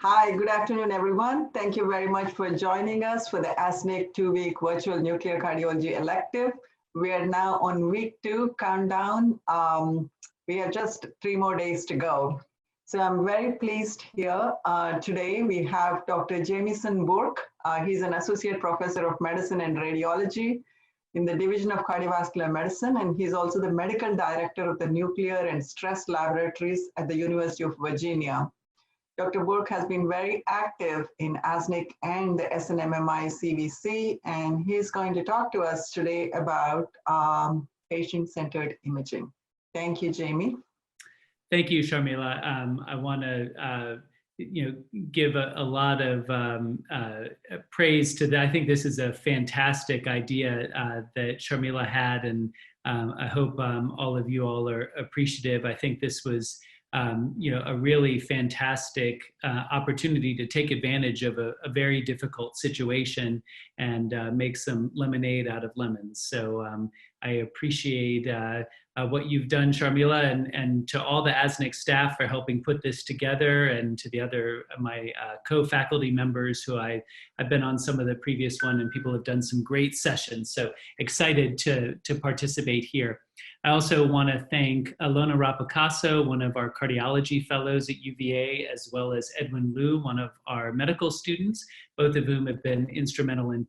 Hi, good afternoon, everyone. Thank you very much for joining us for the ASNC 2-week virtual nuclear cardiology elective. We are now on week 2 countdown. We have just 3 more days to go. So I'm very pleased here. Today we have Dr. Jamison Bourke. He's an associate professor of medicine and radiology in the Division of Cardiovascular Medicine, and he's also the medical director of the Nuclear and Stress Laboratories at the University of Virginia. Dr. Bourke has been very active in ASNC and the SNMMI CVC, and he's going to talk to us today about patient-centered imaging. Thank you, Jamie. Thank you, Sharmila. I want to give a lot of praise to that. I think this is a fantastic idea that Sharmila had, and I hope all of you all are appreciative. I think this was a really fantastic opportunity to take advantage of a very difficult situation and make some lemonade out of lemons. So I appreciate what you've done, Sharmila, and to all the ASNC staff for helping put this together, and to the other my co-faculty members who I've been on some of the previous one, and people have done some great sessions. So excited to participate here. I also want to thank Alona Rapicasso, one of our cardiology fellows at UVA, as well as Edwin Liu, one of our medical students, both of whom have been instrumental in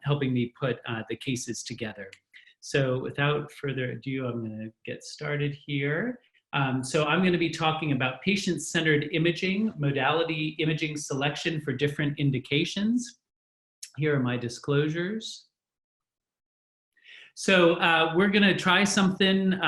helping me put the cases together. So without further ado, I'm going to get started here. So I'm going to be talking about patient-centered imaging, modality imaging selection for different indications. Here are my disclosures. So we're going to try something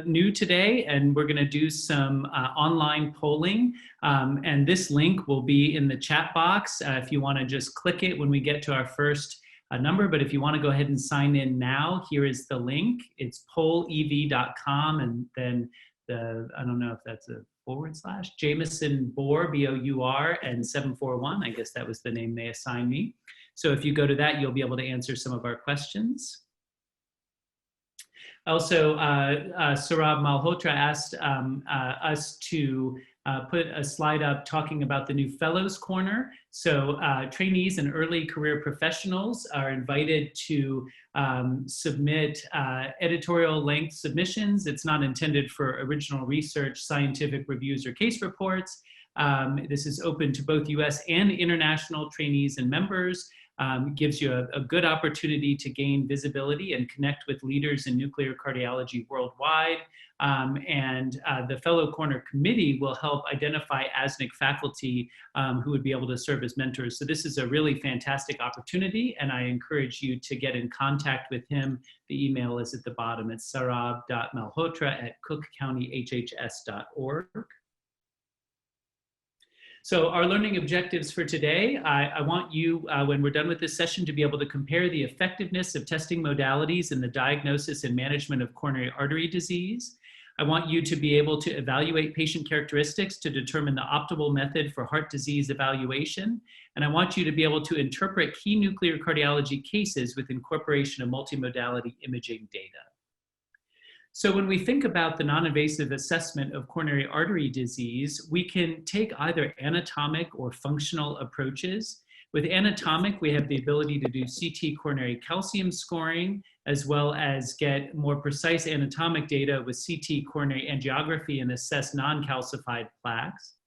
new today, and we're going to do some online polling. And this link will be in the chat box if you want to just click it when we get to our first number. But if you want to go ahead and sign in now, here is the link. It's pollev.com, and then I don't know if that's a / Jamison Bour, B-O-U-R, and 741. I guess that was the name they assigned me. So if you go to that, you'll be able to answer some of our questions. Also, Saurabh Malhotra asked us to put a slide up talking about the new Fellows Corner. So trainees and early career professionals are invited to submit editorial length submissions. It's not intended for original research, scientific reviews, or case reports. This is open to both US and international trainees and members. Gives you a good opportunity to gain visibility and connect with leaders in nuclear cardiology worldwide. And the Fellow Corner Committee will help identify ASNC faculty who would be able to serve as mentors. So this is a really fantastic opportunity, and I encourage you to get in contact with him. The email is at the bottom. It's saurabh.malhotra@cookcountyhhs.org. So our learning objectives for today, I want you, when we're done with this session, to be able to compare the effectiveness of testing modalities in the diagnosis and management of coronary artery disease. I want you to be able to evaluate patient characteristics to determine the optimal method for heart disease evaluation. And I want you to be able to interpret key nuclear cardiology cases with incorporation of multimodality imaging data. So when we think about the non-invasive assessment of coronary artery disease, we can take either anatomic or functional approaches. With anatomic, we have the ability to do CT coronary calcium scoring, as well as get more precise anatomic data with CT coronary angiography and assess non-calcified plaques.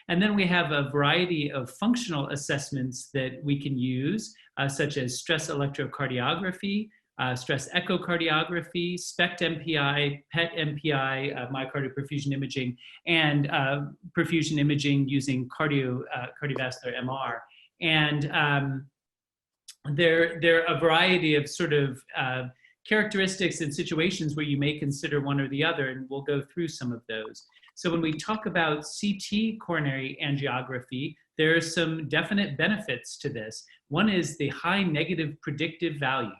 And then we have a variety of functional assessments that we can use, such as stress electrocardiography, stress echocardiography, SPECT MPI, PET MPI, myocardial perfusion imaging, and perfusion imaging using cardiovascular MR. And there are a variety of sort of characteristics and situations where you may consider one or the other, and we'll go through some of those. So when we talk about CT coronary angiography, there are some definite benefits to this. One is the high negative predictive value.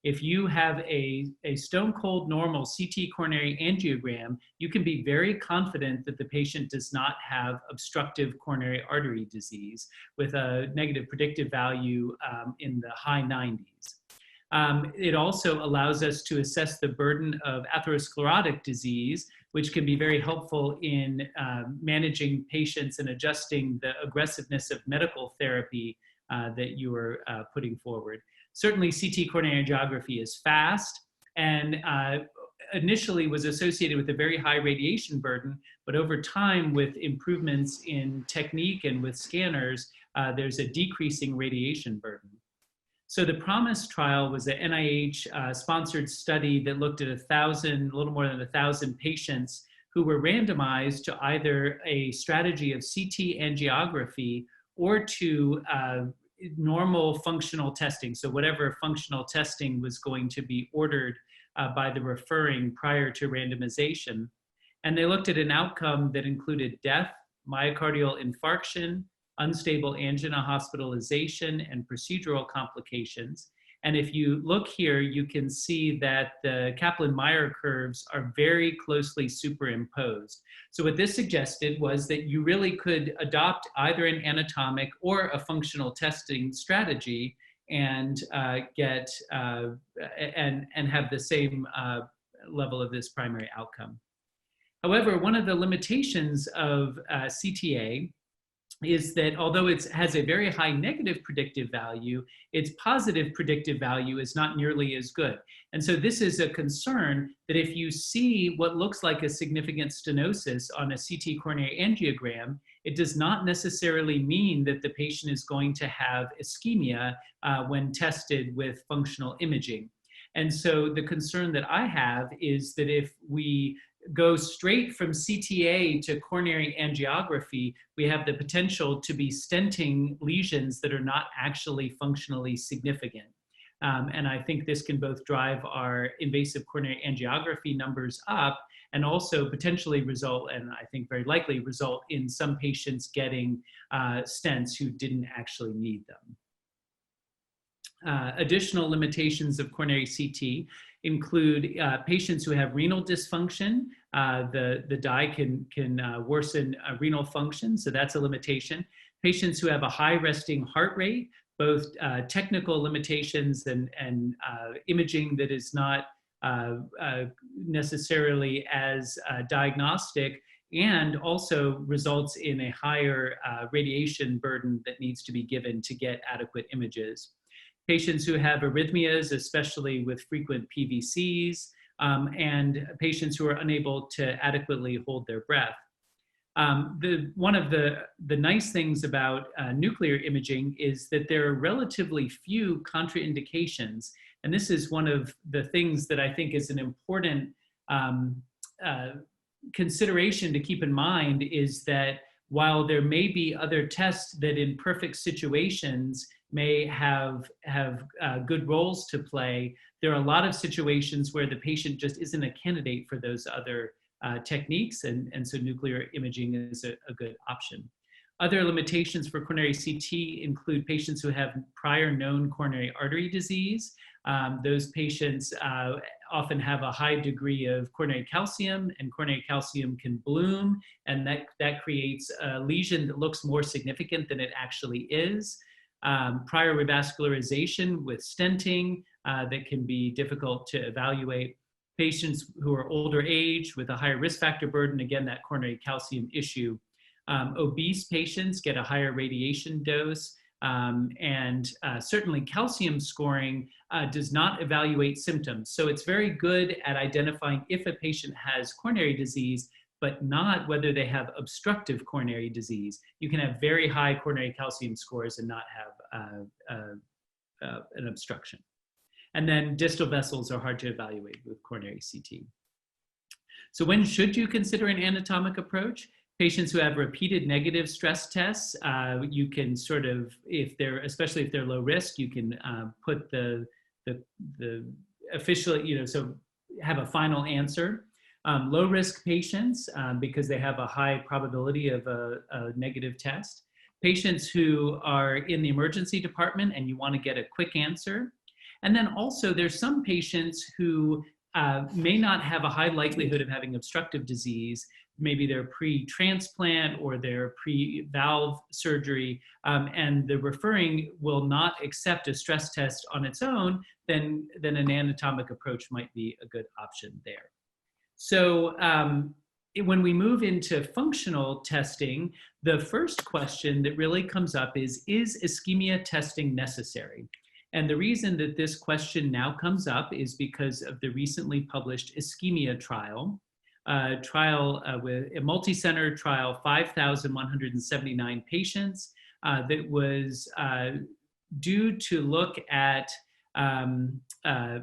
If you have a stone cold normal CT coronary angiogram, you can be very confident that the patient does not have obstructive coronary artery disease with a negative predictive value in the high 90s. It also allows us to assess the burden of atherosclerotic disease, which can be very helpful in managing patients and adjusting the aggressiveness of medical therapy that you are putting forward. Certainly, CT coronary angiography is fast and initially was associated with a very high radiation burden, but over time with improvements in technique and with scanners, there's a decreasing radiation burden. So the PROMISE trial was an NIH sponsored study that looked at a little more than 1,000 patients who were randomized to either a strategy of CT angiography or to normal functional testing. So whatever functional testing was going to be ordered by the referring prior to randomization. And they looked at an outcome that included death, myocardial infarction, unstable angina hospitalization, and procedural complications. And if you look here, you can see that the Kaplan-Meier curves are very closely superimposed. So what this suggested was that you really could adopt either an anatomic or a functional testing strategy and get and have the same level of this primary outcome. However, one of the limitations of CTA is that although it has a very high negative predictive value, its positive predictive value is not nearly as good. And so this is a concern that if you see what looks like a significant stenosis on a CT coronary angiogram, it does not necessarily mean that the patient is going to have ischemia when tested with functional imaging. And so the concern that I have is that if we go straight from CTA to coronary angiography, we have the potential to be stenting lesions that are not actually functionally significant. And I think this can both drive our invasive coronary angiography numbers up and also potentially result, and I think very likely result in some patients getting stents who didn't actually need them. Additional limitations of coronary CT include patients who have renal dysfunction. The dye can worsen renal function, so that's a limitation. Patients who have a high resting heart rate, both technical limitations and imaging that is not necessarily as diagnostic, and also results in a higher radiation burden that needs to be given to get adequate images. Patients who have arrhythmias, especially with frequent PVCs, and patients who are unable to adequately hold their breath. One of the nice things about nuclear imaging is that there are relatively few contraindications. And this is one of the things that I think is an important consideration to keep in mind, is that while there may be other tests that in perfect situations may have good roles to play, there are a lot of situations where the patient just isn't a candidate for those other techniques, and so nuclear imaging is a good option. Other limitations for coronary CT include patients who have prior known coronary artery disease. Those patients often have a high degree of coronary calcium, and coronary calcium can bloom, and that creates a lesion that looks more significant than it actually is. Prior revascularization with stenting that can be difficult to evaluate. Patients who are older age with a higher risk factor burden, again, that coronary calcium issue. Obese patients get a higher radiation dose, and certainly calcium scoring does not evaluate symptoms. So it's very good at identifying if a patient has coronary disease, but not whether they have obstructive coronary disease. You can have very high coronary calcium scores and not have an obstruction. And then distal vessels are hard to evaluate with coronary CT. So when should you consider an anatomic approach? Patients who have repeated negative stress tests, you can sort of, especially if they're low risk, you can put the official, so have a final answer. Low risk patients, because they have a high probability of a negative test. Patients who are in the emergency department and you want to get a quick answer. And then also there's some patients who may not have a high likelihood of having obstructive disease. Maybe they're pre-transplant or they're pre-valve surgery, and the referring will not accept a stress test on its own, then an anatomic approach might be a good option there. So when we move into functional testing, the first question that really comes up is ischemia testing necessary? And the reason that this question now comes up is because of the recently published ischemia trial, with a multi-center trial, 5,179 patients, that was due to look at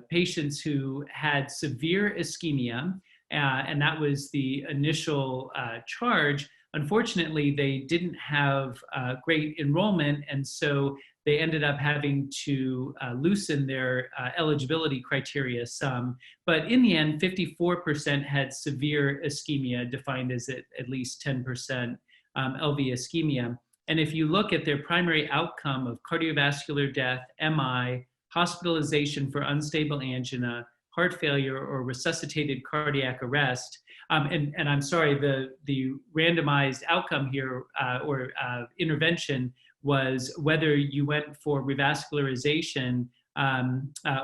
patients who had severe ischemia, and that was the initial charge. Unfortunately, they didn't have great enrollment, and so they ended up having to loosen their eligibility criteria some. But in the end, 54% had severe ischemia, defined as at least 10% LV ischemia. And if you look at their primary outcome of cardiovascular death, MI, hospitalization for unstable angina, heart failure, or resuscitated cardiac arrest, and I'm sorry, the randomized outcome here or intervention was whether you went for revascularization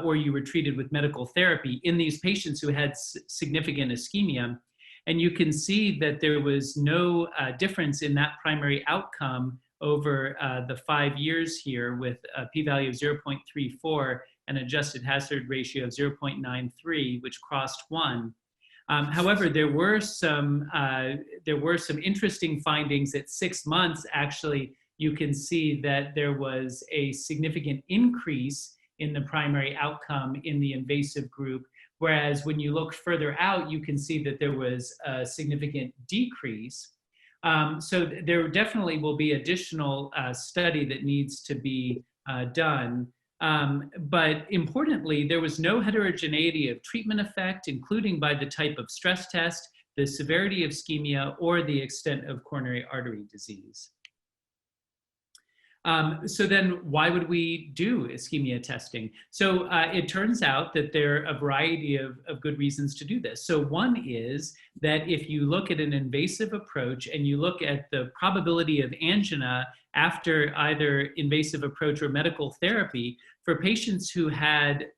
or you were treated with medical therapy in these patients who had significant ischemia. And you can see that there was no difference in that primary outcome over the 5 years here, with a p-value of 0.34 and adjusted hazard ratio of 0.93, which crossed 1. However, there were some interesting findings at 6 months. Actually, you can see that there was a significant increase in the primary outcome in the invasive group, whereas when you look further out, you can see that there was a significant decrease. So there definitely will be additional study that needs to be done. But importantly, there was no heterogeneity of treatment effect, including by the type of stress test, the severity of ischemia, or the extent of coronary artery disease. So then why would we do ischemia testing? So it turns out that there are a variety of good reasons to do this. So one is that if you look at an invasive approach and you look at the probability of angina after either invasive approach or medical therapy, for patients who had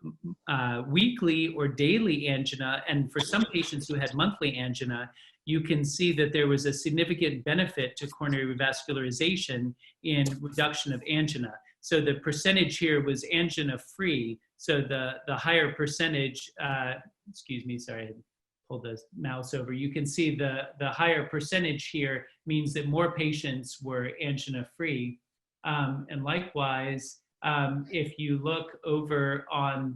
weekly or daily angina, and for some patients who had monthly angina, you can see that there was a significant benefit to coronary revascularization in reduction of angina. So the percentage here was angina-free. So the higher percentage, excuse me, sorry, I pulled the mouse over. You can see the higher percentage here means that more patients were angina-free. And likewise, if you look over on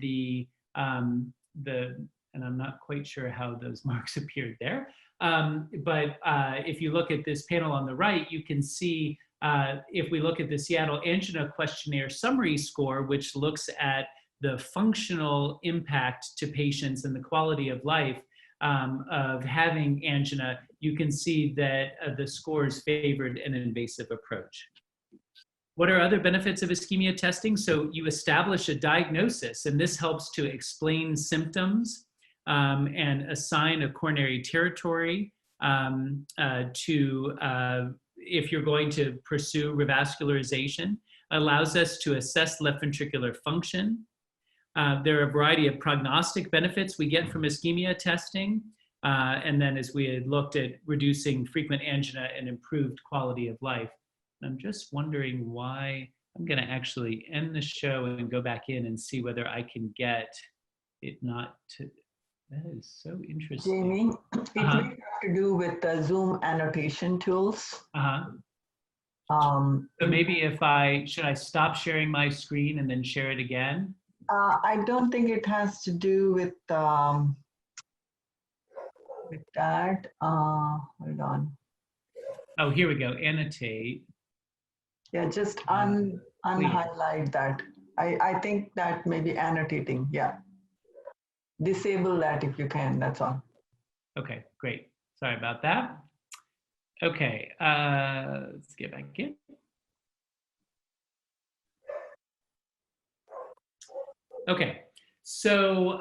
and I'm not quite sure how those marks appeared there, but if you look at this panel on the right, you can see if we look at the Seattle Angina Questionnaire Summary Score, which looks at the functional impact to patients and the quality of life of having angina, you can see that the scores favored an invasive approach. What are other benefits of ischemia testing? So you establish a diagnosis, and this helps to explain symptoms and assign a coronary territory if you're going to pursue revascularization. Allows us to assess left ventricular function. There are a variety of prognostic benefits we get from ischemia testing. And then as we had looked at reducing frequent angina and improved quality of life. I'm just wondering why. I'm going to actually end the show and go back in and see whether I can get it not to. That is so interesting. Jamie, it may have to do with the Zoom annotation tools. So maybe should I stop sharing my screen and then share it again? I don't think it has to do with that. Hold on. Oh, here we go. Annotate. Yeah, just unhighlight that. I think that maybe annotating. Yeah. Disable that if you can. That's all. Okay, great. Sorry about that. Okay, let's get back in. Okay, So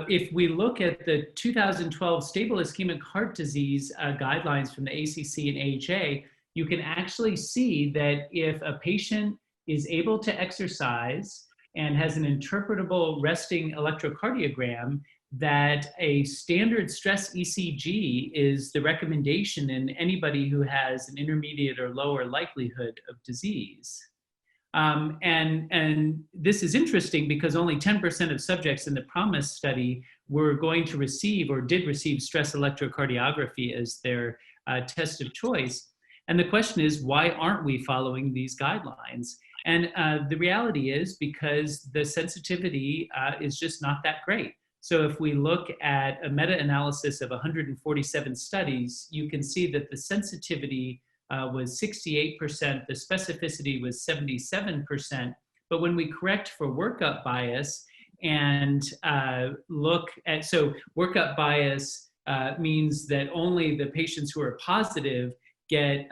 if we look at the 2012 Stable Ischemic Heart Disease guidelines from the ACC and AHA, you can actually see that if a patient is able to exercise and has an interpretable resting electrocardiogram, that a standard stress ECG is the recommendation in anybody who has an intermediate or lower likelihood of disease. And this is interesting because only 10% of subjects in the PROMISE study were going to receive or did receive stress electrocardiography as their test of choice. And the question is, why aren't we following these guidelines? And the reality is because the sensitivity is just not that great. So if we look at a meta-analysis of 147 studies, you can see that the sensitivity was 68%, the specificity was 77%. But when we correct for workup bias and look at, so workup bias means that only the patients who are positive get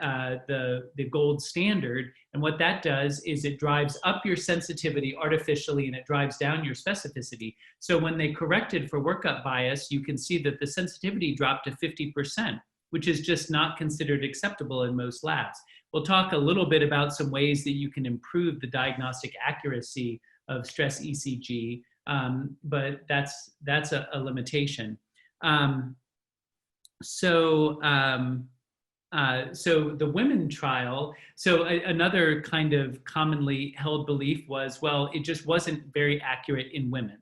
the gold standard. And what that does is it drives up your sensitivity artificially and it drives down your specificity. So when they corrected for workup bias, you can see that the sensitivity dropped to 50%, which is just not considered acceptable in most labs. We'll talk a little bit about some ways that you can improve the diagnostic accuracy of stress ECG, but that's a limitation. So the women trial, so another kind of commonly held belief was, well, it just wasn't very accurate in women.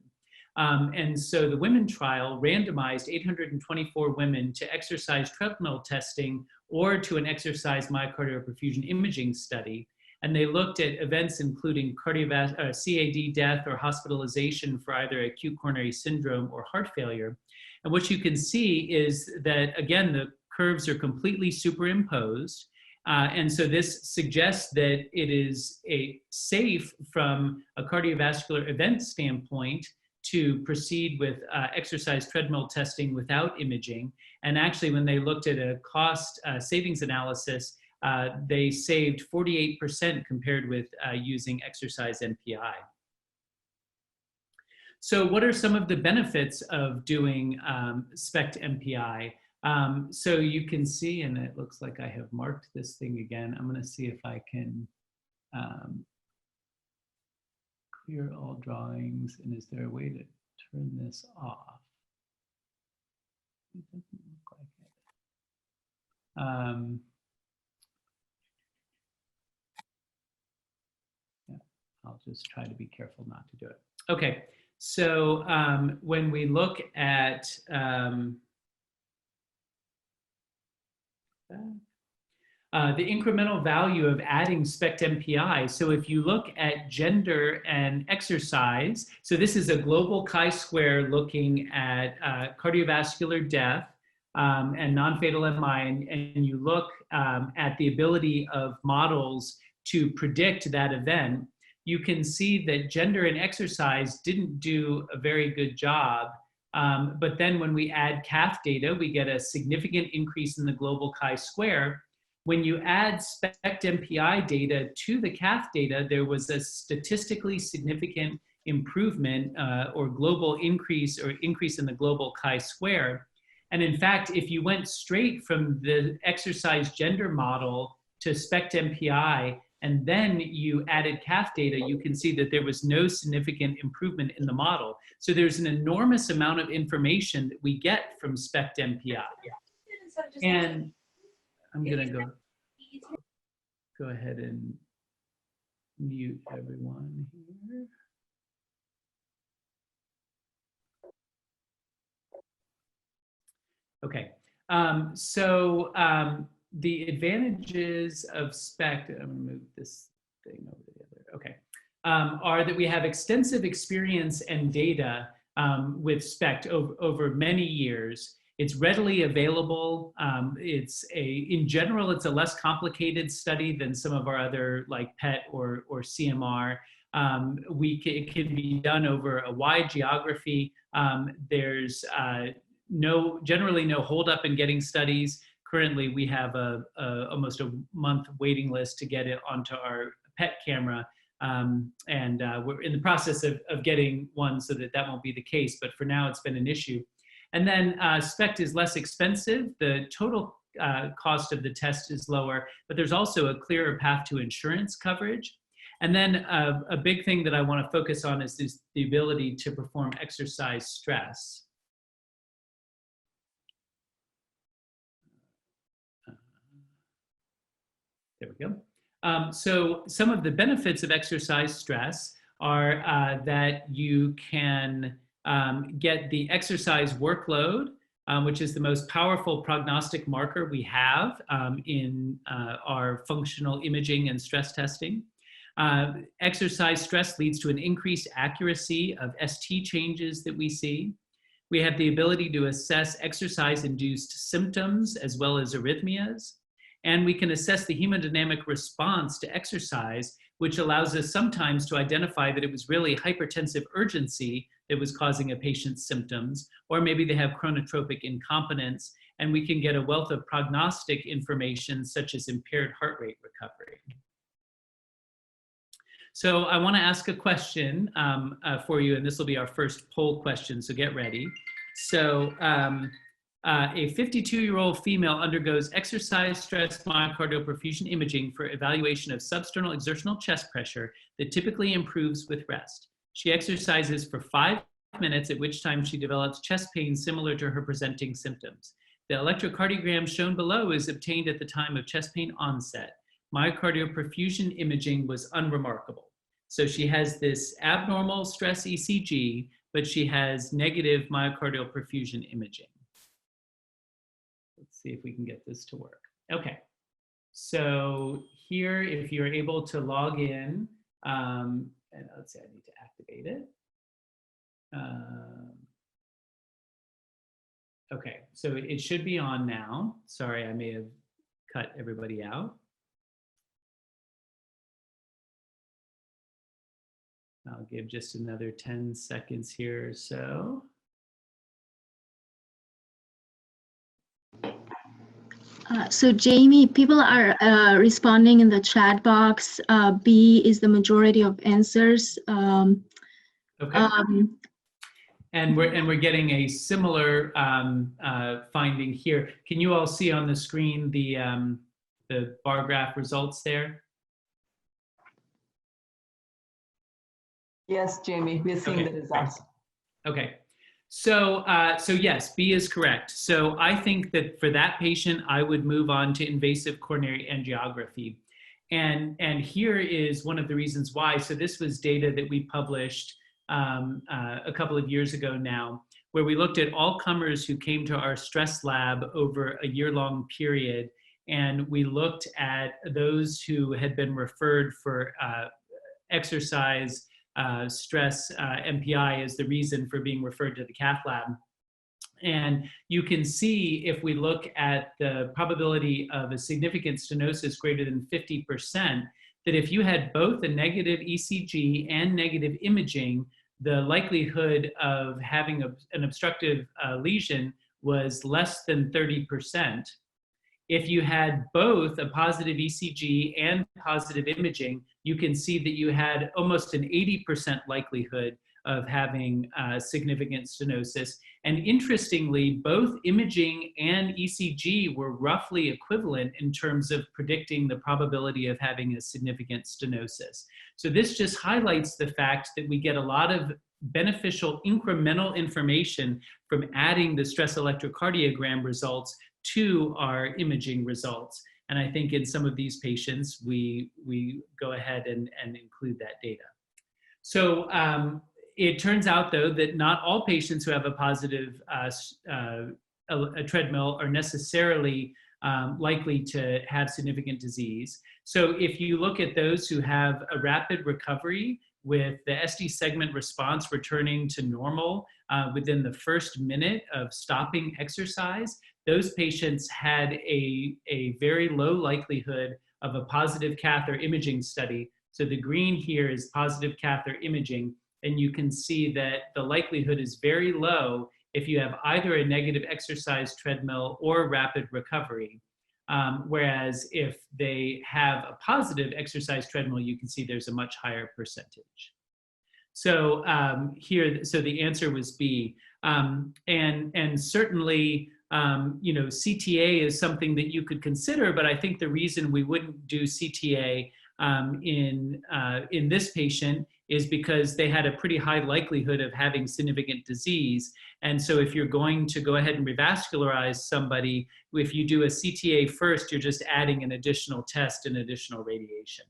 And so the women trial randomized 824 women to exercise treadmill testing or to an exercise myocardial perfusion imaging study. And they looked at events including CAD death or hospitalization for either acute coronary syndrome or heart failure. And what you can see is that, again, the curves are completely superimposed. And so this suggests that it is safe from a cardiovascular event standpoint to proceed with exercise treadmill testing without imaging. And actually, when they looked at a cost savings analysis, they saved 48% compared with using exercise MPI. So what are some of the benefits of doing SPECT MPI? So you can see, and it looks like I have marked this thing again. I'm going to see if I can clear all drawings. And is there a way to turn this off? It doesn't look like it. Yeah, I'll just try to be careful not to do it. Okay, so when we look at the incremental value of adding SPECT MPI. So if you look at gender and exercise, so this is a global chi-square looking at cardiovascular death and non-fatal MI, and you look at the ability of models to predict that event, you can see that gender and exercise didn't do a very good job. But then when we add CAF data, we get a significant increase in the global chi-square. When you add SPECT MPI data to the CAF data, there was a statistically significant improvement or global increase or increase in the global chi-square. And in fact, if you went straight from the exercise gender model to SPECT MPI, and then you added CAF data, you can see that there was no significant improvement in the model. So there's an enormous amount of information that we get from SPECT MPI. And I'm gonna go ahead and mute everyone here. Okay, the advantages of SPECT, I'm gonna move this thing over to the other, okay, are that we have extensive experience and data with SPECT over many years. It's readily available. In general, it's a less complicated study than some of our other like PET or CMR. It can be done over a wide geography. There's generally no holdup in getting studies. Currently, we have almost a month waiting list to get it onto our PET camera. We're in the process of getting one so that that won't be the case, but for now it's been an issue. And then SPECT is less expensive. The total cost of the test is lower, but there's also a clearer path to insurance coverage. And then a big thing that I want to focus on is the ability to perform exercise stress. There we go. So some of the benefits of exercise stress are that you can get the exercise workload, which is the most powerful prognostic marker we have in our functional imaging and stress testing. Exercise stress leads to an increased accuracy of ST changes that we see. We have the ability to assess exercise-induced symptoms as well as arrhythmias. And we can assess the hemodynamic response to exercise, which allows us sometimes to identify that it was really hypertensive urgency that was causing a patient's symptoms, or maybe they have chronotropic incompetence, and we can get a wealth of prognostic information such as impaired heart rate recovery. So I want to ask a question for you, and this will be our first poll question, so get ready. So a 52-year-old female undergoes exercise stress myocardial perfusion imaging for evaluation of substernal exertional chest pressure that typically improves with rest. She exercises for 5 minutes, at which time she develops chest pain similar to her presenting symptoms. The electrocardiogram shown below is obtained at the time of chest pain onset. Myocardial perfusion imaging was unremarkable. So she has this abnormal stress ECG, but she has negative myocardial perfusion imaging. Let's see if we can get this to work. Okay, so here, if you're able to log in, and let's see, I need to activate it. Okay, so it should be on now. Sorry, I may have cut everybody out. I'll give just another 10 seconds here or so. So Jamie, people are responding in the chat box. B is the majority of answers. Okay. And we're getting a similar finding here. Can you all see on the screen the bar graph results there? Yes, Jamie, we're seeing the results. Okay. So yes, B is correct. So I think that for that patient, I would move on to invasive coronary angiography. And here is one of the reasons why. So this was data that we published a couple of years ago now, where we looked at all comers who came to our stress lab over a year-long period. And we looked at those who had been referred for exercise stress MPI as the reason for being referred to the cath lab. And you can see, if we look at the probability of a significant stenosis greater than 50%, that if you had both a negative ECG and negative imaging, the likelihood of having an obstructive lesion was less than 30%. If you had both a positive ECG and positive imaging, you can see that you had almost an 80% likelihood of having significant stenosis. And interestingly, both imaging and ECG were roughly equivalent in terms of predicting the probability of having a significant stenosis. So this just highlights the fact that we get a lot of beneficial incremental information from adding the stress electrocardiogram results to our imaging results. And I think in some of these patients, we go ahead and include that data. So it turns out, though, that not all patients who have a positive a treadmill are necessarily likely to have significant disease. So if you look at those who have a rapid recovery with the SD segment response returning to normal within the first minute of stopping exercise, those patients had a very low likelihood of a positive cath or imaging study. So the green here is positive cath or imaging, and you can see that the likelihood is very low if you have either a negative exercise treadmill or rapid recovery. Whereas if they have a positive exercise treadmill, you can see there's a much higher percentage. So so the answer was B. And certainly, CTA is something that you could consider, but I think the reason we wouldn't do CTA in this patient is because they had a pretty high likelihood of having significant disease. And so if you're going to go ahead and revascularize somebody, if you do a CTA first, you're just adding an additional test and additional radiation.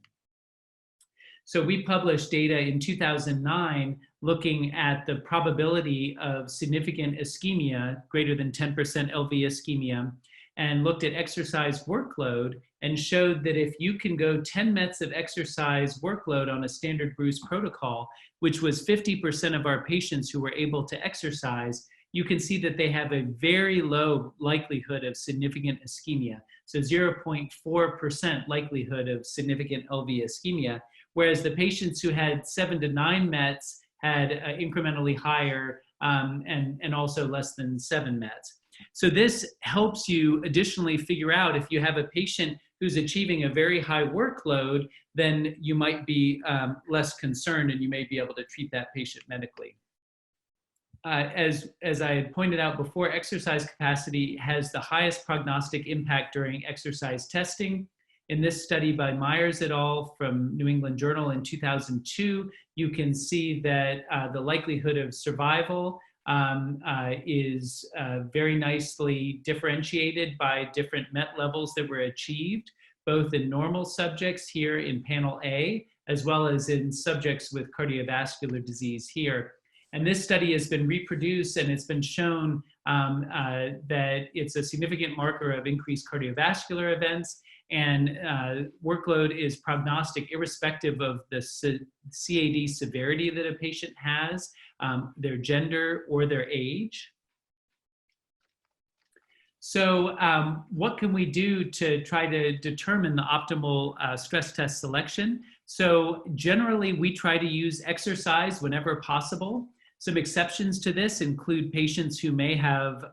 So we published data in 2009 looking at the probability of significant ischemia, greater than 10% LV ischemia, and looked at exercise workload and showed that if you can go 10 METs of exercise workload on a standard Bruce protocol, which was 50% of our patients who were able to exercise, you can see that they have a very low likelihood of significant ischemia. So 0.4% likelihood of significant LV ischemia, whereas the patients who had 7 to 9 METs had incrementally higher and also less than 7 METs. So this helps you additionally figure out if you have a patient who's achieving a very high workload, then you might be less concerned and you may be able to treat that patient medically. As I had pointed out before, exercise capacity has the highest prognostic impact during exercise testing. In this study by Myers et al. From New England Journal in 2002, you can see that the likelihood of survival is very nicely differentiated by different MET levels that were achieved, both in normal subjects here in panel A, as well as in subjects with cardiovascular disease here. And this study has been reproduced and it's been shown that it's a significant marker of increased cardiovascular events, and workload is prognostic irrespective of the CAD severity that a patient has, their gender, or their age. So what can we do to try to determine the optimal stress test selection? So generally, we try to use exercise whenever possible. Some exceptions to this include patients who may have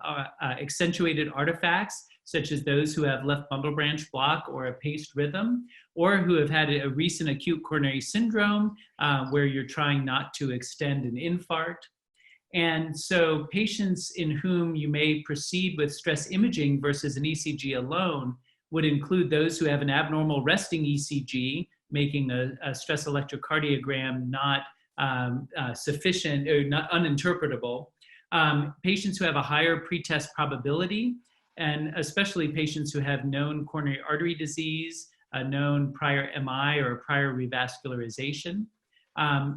accentuated artifacts, such as those who have left bundle branch block or a paced rhythm, or who have had a recent acute coronary syndrome where you're trying not to extend an infarct. And so patients in whom you may proceed with stress imaging versus an ECG alone would include those who have an abnormal resting ECG, making a stress electrocardiogram not sufficient or not uninterpretable, patients who have a higher pretest probability, and especially patients who have known coronary artery disease, a known prior MI or prior revascularization.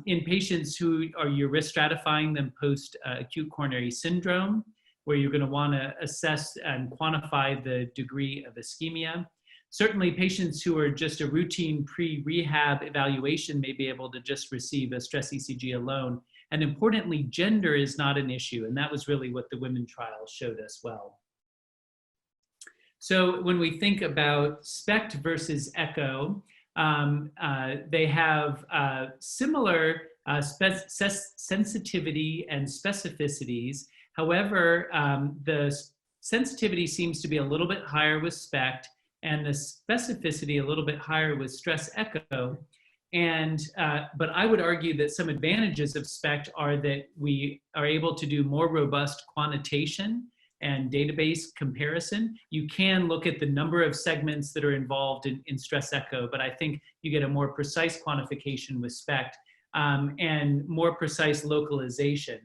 In patients who you're risk stratifying them post acute coronary syndrome, where you're going to want to assess and quantify the degree of ischemia. Certainly patients who are just a routine pre-rehab evaluation may be able to just receive a stress ECG alone. And importantly, gender is not an issue. And that was really what the women trial showed us well. So when we think about SPECT versus echo, they have similar sensitivity and specificities. However, the sensitivity seems to be a little bit higher with SPECT and the specificity a little bit higher with stress echo. And, but I would argue that some advantages of SPECT are that we are able to do more robust quantitation and database comparison. You can look at the number of segments that are involved in stress echo, but I think you get a more precise quantification with SPECT and more precise localization.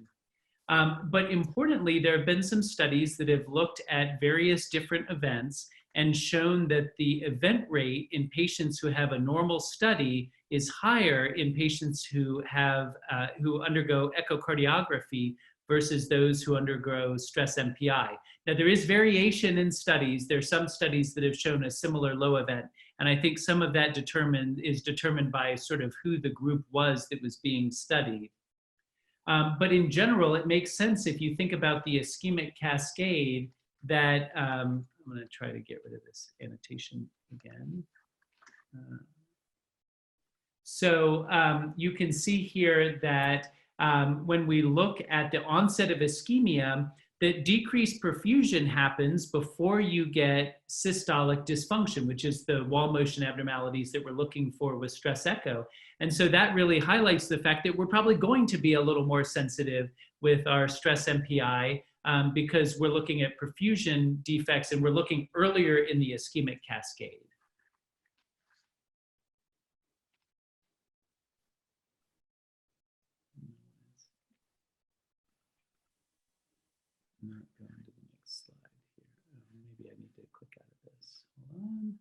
But importantly, there have been some studies that have looked at various different events and shown that the event rate in patients who have a normal study is higher in patients who have who undergo echocardiography versus those who undergo stress MPI. Now, there is variation in studies. There are some studies that have shown a similar low event, and I think some of that is determined by sort of who the group was that was being studied. But in general, it makes sense if you think about the ischemic cascade that, I'm gonna try to get rid of this annotation again. So you can see here that when we look at the onset of ischemia, that decreased perfusion happens before you get systolic dysfunction, which is the wall motion abnormalities that we're looking for with stress echo. And so that really highlights the fact that we're probably going to be a little more sensitive with our stress MPI because we're looking at perfusion defects and we're looking earlier in the ischemic cascade. Not going to the next slide here. Maybe I need to click out of this. Hold on.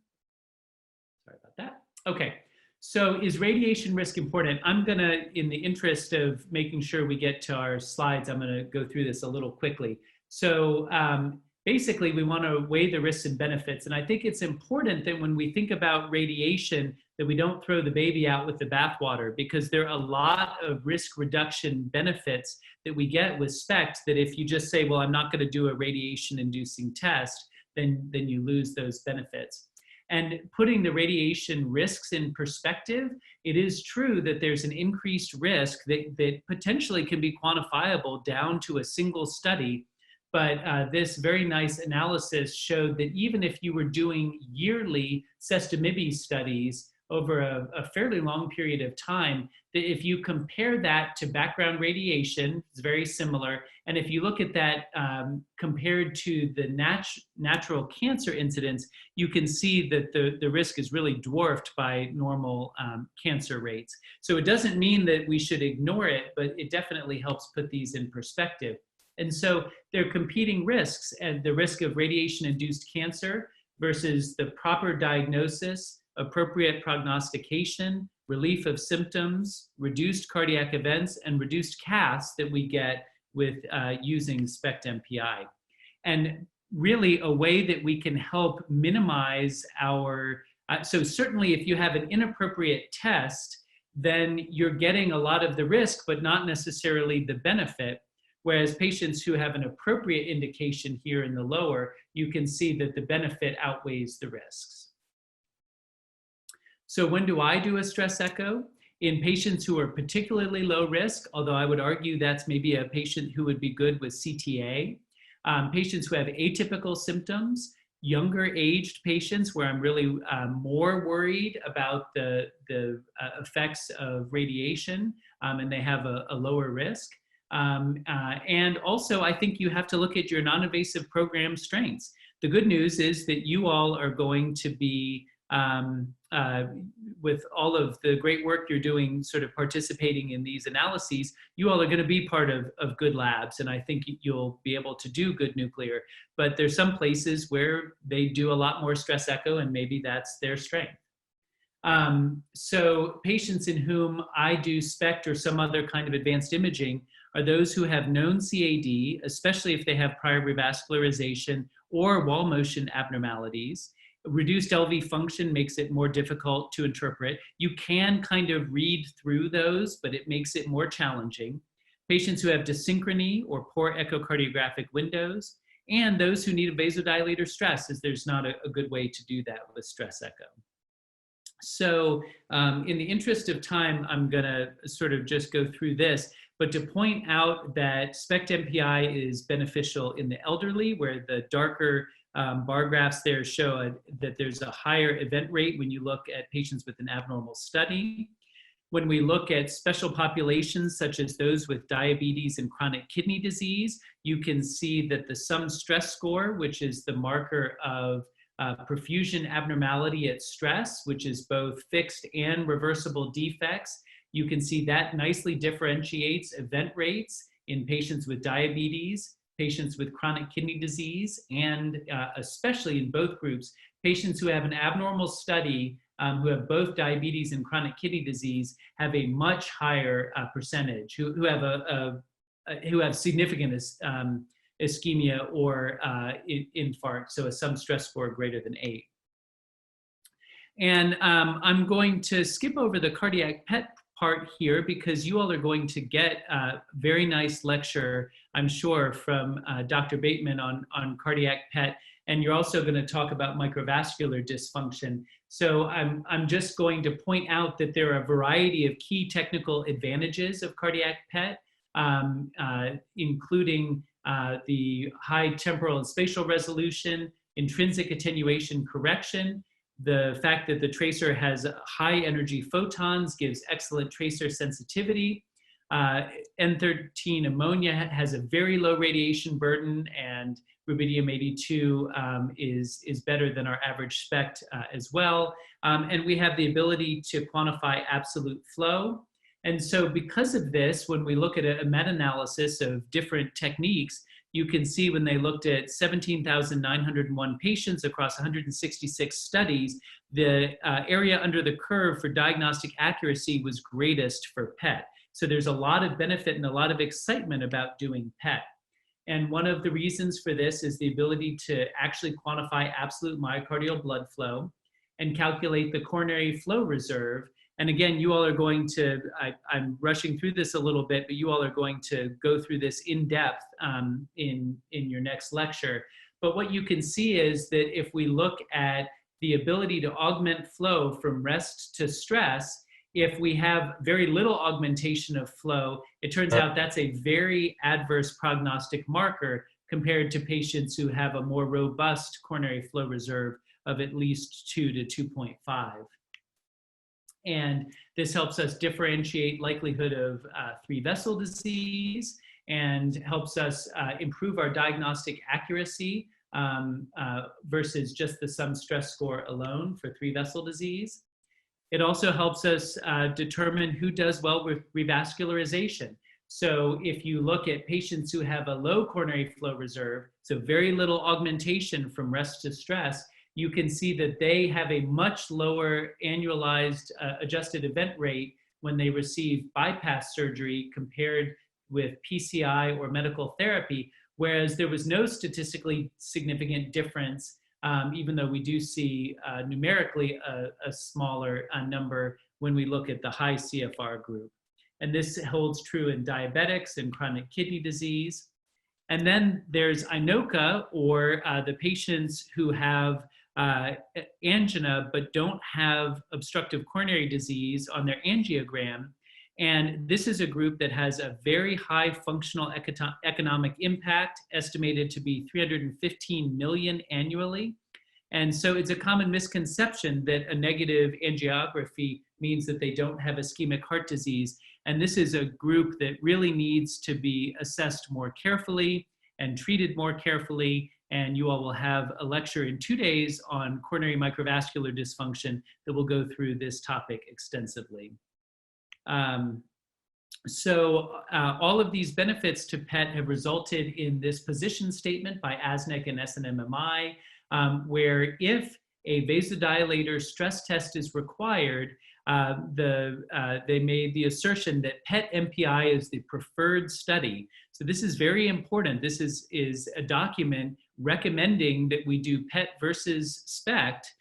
Sorry about that. Okay. So is radiation risk important? I'm going to, in the interest of making sure we get to our slides, I'm going to go through this a little quickly. So basically, we want to weigh the risks and benefits. And I think it's important that when we think about radiation, that we don't throw the baby out with the bathwater, because there are a lot of risk reduction benefits that we get with SPECT that if you just say, well, I'm not going to do a radiation inducing test, then you lose those benefits. And putting the radiation risks in perspective, it is true that there's an increased risk that potentially can be quantifiable down to a single study. But this very nice analysis showed that even if you were doing yearly sestimibie studies over a fairly long period of time, that if you compare that to background radiation, it's very similar. And if you look at that compared to the natural cancer incidence, you can see that the risk is really dwarfed by normal cancer rates. So it doesn't mean that we should ignore it, but it definitely helps put these in perspective. And so they're competing risks, and the risk of radiation-induced cancer versus the proper diagnosis, appropriate prognostication, relief of symptoms, reduced cardiac events, and reduced CAS that we get with using SPECT MPI. And really a way that we can help minimize our, so certainly if you have an inappropriate test, then you're getting a lot of the risk, but not necessarily the benefit. Whereas patients who have an appropriate indication here in the lower, you can see that the benefit outweighs the risks. So when do I do a stress echo? In patients who are particularly low risk, although I would argue that's maybe a patient who would be good with CTA. Patients who have atypical symptoms, younger aged patients where I'm really more worried about the effects of radiation and they have a lower risk. And also, I think you have to look at your non-invasive program strengths. The good news is that you all are going to be, with all of the great work you're doing, sort of participating in these analyses, you all are going to be part of good labs, and I think you'll be able to do good nuclear. But there's some places where they do a lot more stress echo, and maybe that's their strength. So patients in whom I do SPECT or some other kind of advanced imaging are those who have known CAD, especially if they have prior revascularization or wall motion abnormalities. Reduced LV function makes it more difficult to interpret. You can kind of read through those, but it makes it more challenging. Patients who have dysynchrony or poor echocardiographic windows, and those who need a vasodilator stress, as there's not a good way to do that with stress echo. So in the interest of time, I'm gonna sort of just go through this, but to point out that SPECT MPI is beneficial in the elderly, where the darker bar graphs there show that there's a higher event rate when you look at patients with an abnormal study. When we look at special populations, such as those with diabetes and chronic kidney disease, you can see that the sum stress score, which is the marker of perfusion abnormality at stress, which is both fixed and reversible defects, you can see that nicely differentiates event rates in patients with diabetes, patients with chronic kidney disease, and especially in both groups, patients who have an abnormal study who have both diabetes and chronic kidney disease have a much higher percentage, who have significant ischemia or infarct, so a sum stress score greater than 8. And I'm going to skip over the cardiac PET part here because you all are going to get a very nice lecture, I'm sure, from Dr. Bateman on cardiac PET, and you're also going to talk about microvascular dysfunction. So I'm just going to point out that there are a variety of key technical advantages of cardiac PET, including the high temporal and spatial resolution, intrinsic attenuation correction, the fact that the tracer has high energy photons gives excellent tracer sensitivity. N13 ammonia has a very low radiation burden, and rubidium-82 is better than our average SPECT as well. And we have the ability to quantify absolute flow. And so because of this, when we look at a meta-analysis of different techniques, you can see when they looked at 17,901 patients across 166 studies, the area under the curve for diagnostic accuracy was greatest for PET. So there's a lot of benefit and a lot of excitement about doing PET. And one of the reasons for this is the ability to actually quantify absolute myocardial blood flow and calculate the coronary flow reserve. And again, you all are going to, I'm rushing through this a little bit, but you all are going to go through this in depth in your next lecture. But what you can see is that if we look at the ability to augment flow from rest to stress, if we have very little augmentation of flow, it turns out that's a very adverse prognostic marker compared to patients who have a more robust coronary flow reserve of at least 2 to 2.5. And this helps us differentiate likelihood of 3-vessel disease and helps us improve our diagnostic accuracy versus just the sum stress score alone for 3-vessel disease. It also helps us determine who does well with revascularization. So if you look at patients who have a low coronary flow reserve, so very little augmentation from rest to stress, you can see that they have a much lower annualized adjusted event rate when they receive bypass surgery compared with PCI or medical therapy, whereas there was no statistically significant difference, even though we do see numerically a smaller number when we look at the high CFR group. And this holds true in diabetics and chronic kidney disease. And then there's INOCA, or the patients who have angina but don't have obstructive coronary disease on their angiogram. And this is a group that has a very high functional economic impact, estimated to be 315 million annually. And so it's a common misconception that a negative angiography means that they don't have ischemic heart disease. And this is a group that really needs to be assessed more carefully and treated more carefully. And you all will have a lecture in 2 days on coronary microvascular dysfunction that will go through this topic extensively. All of these benefits to PET have resulted in this position statement by ASNC and SNMMI, where if a vasodilator stress test is required, they made the assertion that PET MPI is the preferred study. So this is very important. This is a document recommending that we do PET versus SPECT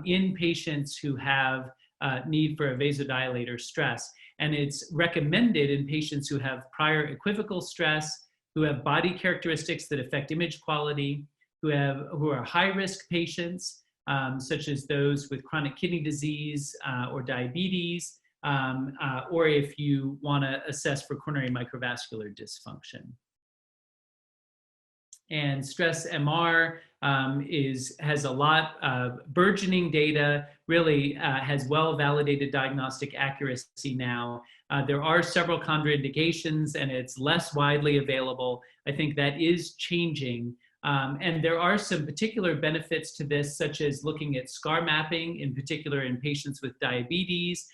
in patients who have need for a vasodilator stress. And it's recommended in patients who have prior equivocal stress, who have body characteristics that affect image quality, who are high-risk patients, such as those with chronic kidney disease or diabetes, or if you want to assess for coronary microvascular dysfunction. And stress MR has a lot of burgeoning data, really has well-validated diagnostic accuracy now. There are several contraindications and it's less widely available. I think that is changing. And there are some particular benefits to this, such as looking at scar mapping, in particular in patients with diabetes,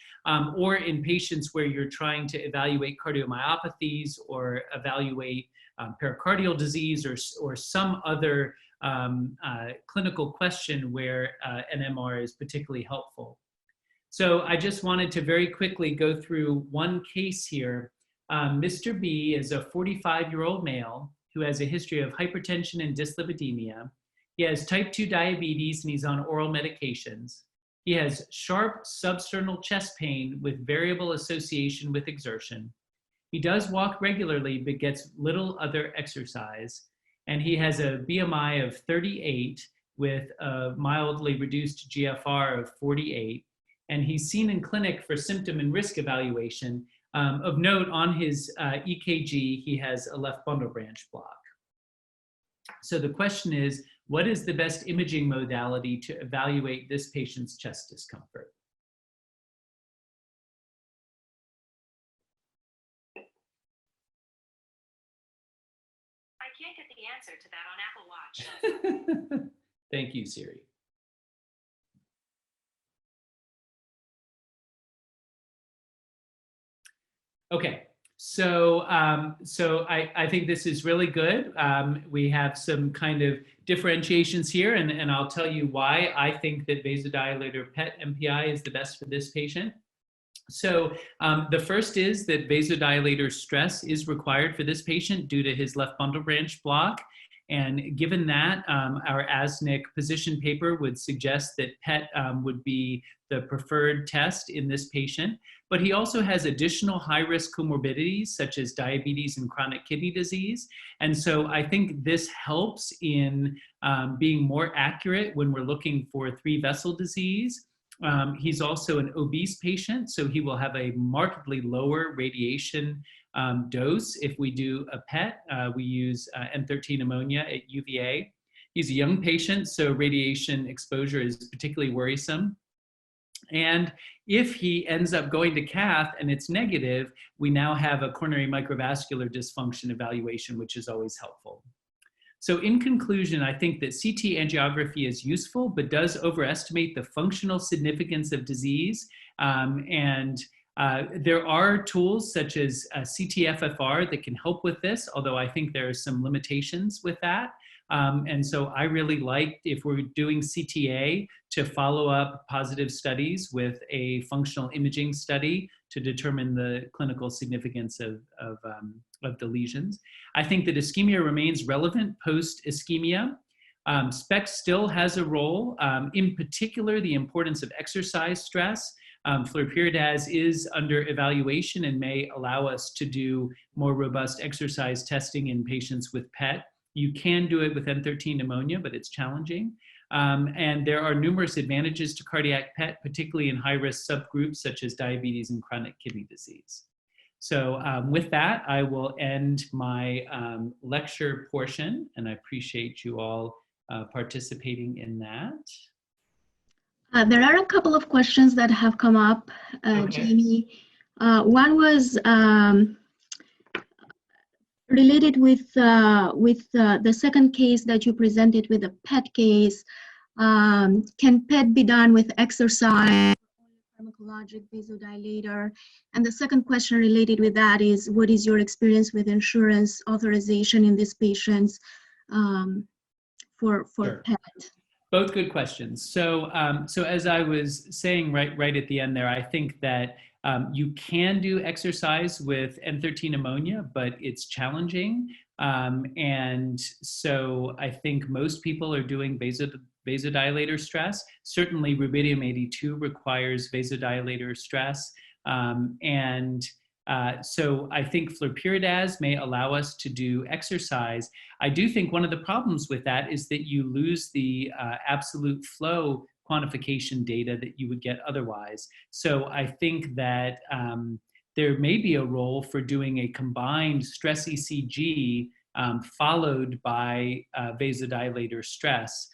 or in patients where you're trying to evaluate cardiomyopathies or evaluate pericardial disease or some other clinical question where an MR is particularly helpful. So I just wanted to very quickly go through one case here. Mr. B is a 45-year-old male who has a history of hypertension and dyslipidemia. He has type 2 diabetes and he's on oral medications. He has sharp substernal chest pain with variable association with exertion. He does walk regularly, but gets little other exercise. And he has a BMI of 38 with a mildly reduced GFR of 48. And he's seen in clinic for symptom and risk evaluation. Of note, on his EKG, he has a left bundle branch block. So the question is, what is the best imaging modality to evaluate this patient's chest discomfort? I can't get the answer to that on Apple Watch. Thank you, Siri. Okay, so I think this is really good. We have some kind of differentiations here, and I'll tell you why I think that vasodilator PET MPI is the best for this patient. So the first is that vasodilator stress is required for this patient due to his left bundle branch block. And given that, our ASNC position paper would suggest that PET would be the preferred test in this patient. But he also has additional high-risk comorbidities, such as diabetes and chronic kidney disease. And so I think this helps in being more accurate when we're looking for three-vessel disease. He's also an obese patient, so he will have a markedly lower radiation dose if we do a PET. We use N13 ammonia at UVA. He's a young patient, so radiation exposure is particularly worrisome. And if he ends up going to cath and it's negative, we now have a coronary microvascular dysfunction evaluation, which is always helpful. So in conclusion, I think that CT angiography is useful, but does overestimate the functional significance of disease. There are tools such as CT-FFR that can help with this, although I think there are some limitations with that. And so I really like, if we're doing CTA, to follow up positive studies with a functional imaging study to determine the clinical significance of the lesions. I think that ischemia remains relevant post-ischemia. SPECT still has a role, in particular the importance of exercise stress. Flurpiridaz is under evaluation and may allow us to do more robust exercise testing in patients with PET. You can do it with N13 ammonia, but it's challenging. And there are numerous advantages to cardiac PET, particularly in high-risk subgroups such as diabetes and chronic kidney disease. So with that, I will end my lecture portion, and I appreciate you all participating in that. There are a couple of questions that have come up, Okay. Jamie. One was related with the second case that you presented with the PET case. Can PET be done with exercise, pharmacologic vasodilator? And the second question related with that is, what is your experience with insurance authorization in these patients for Sure. PET? Both good questions. So, so as I was saying right at the end there, I think that you can do exercise with N13 ammonia, but it's challenging. And so I think most people are doing vasodilator stress. Certainly rubidium 82 requires vasodilator stress. So I think flurpiridaz may allow us to do exercise. I do think one of the problems with that is that you lose the absolute flow quantification data that you would get otherwise. So I think that there may be a role for doing a combined stress ECG followed by vasodilator stress.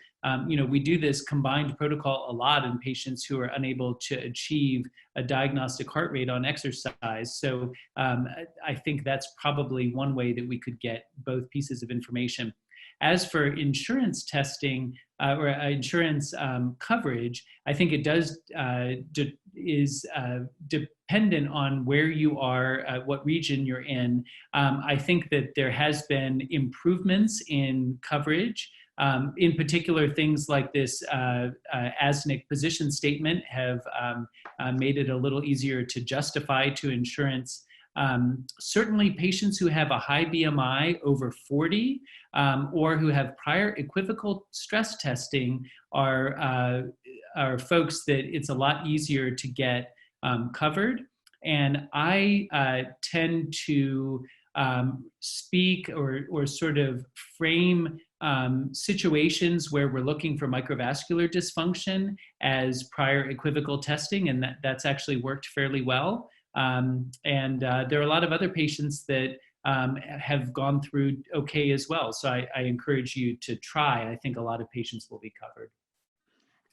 We do this combined protocol a lot in patients who are unable to achieve a diagnostic heart rate on exercise. So I think that's probably one way that we could get both pieces of information. As for insurance testing or insurance coverage, I think it is dependent on where you are, what region you're in. I think that there has been improvements in coverage. In particular, things like this ASNC position statement have made it a little easier to justify to insurance. Certainly patients who have a high BMI over 40 or who have prior equivocal stress testing are folks that it's a lot easier to get covered. And I tend to speak or sort of frame situations where we're looking for microvascular dysfunction as prior equivocal testing, and that's actually worked fairly well. There are a lot of other patients that have gone through okay as well. So I encourage you to try. I think a lot of patients will be covered.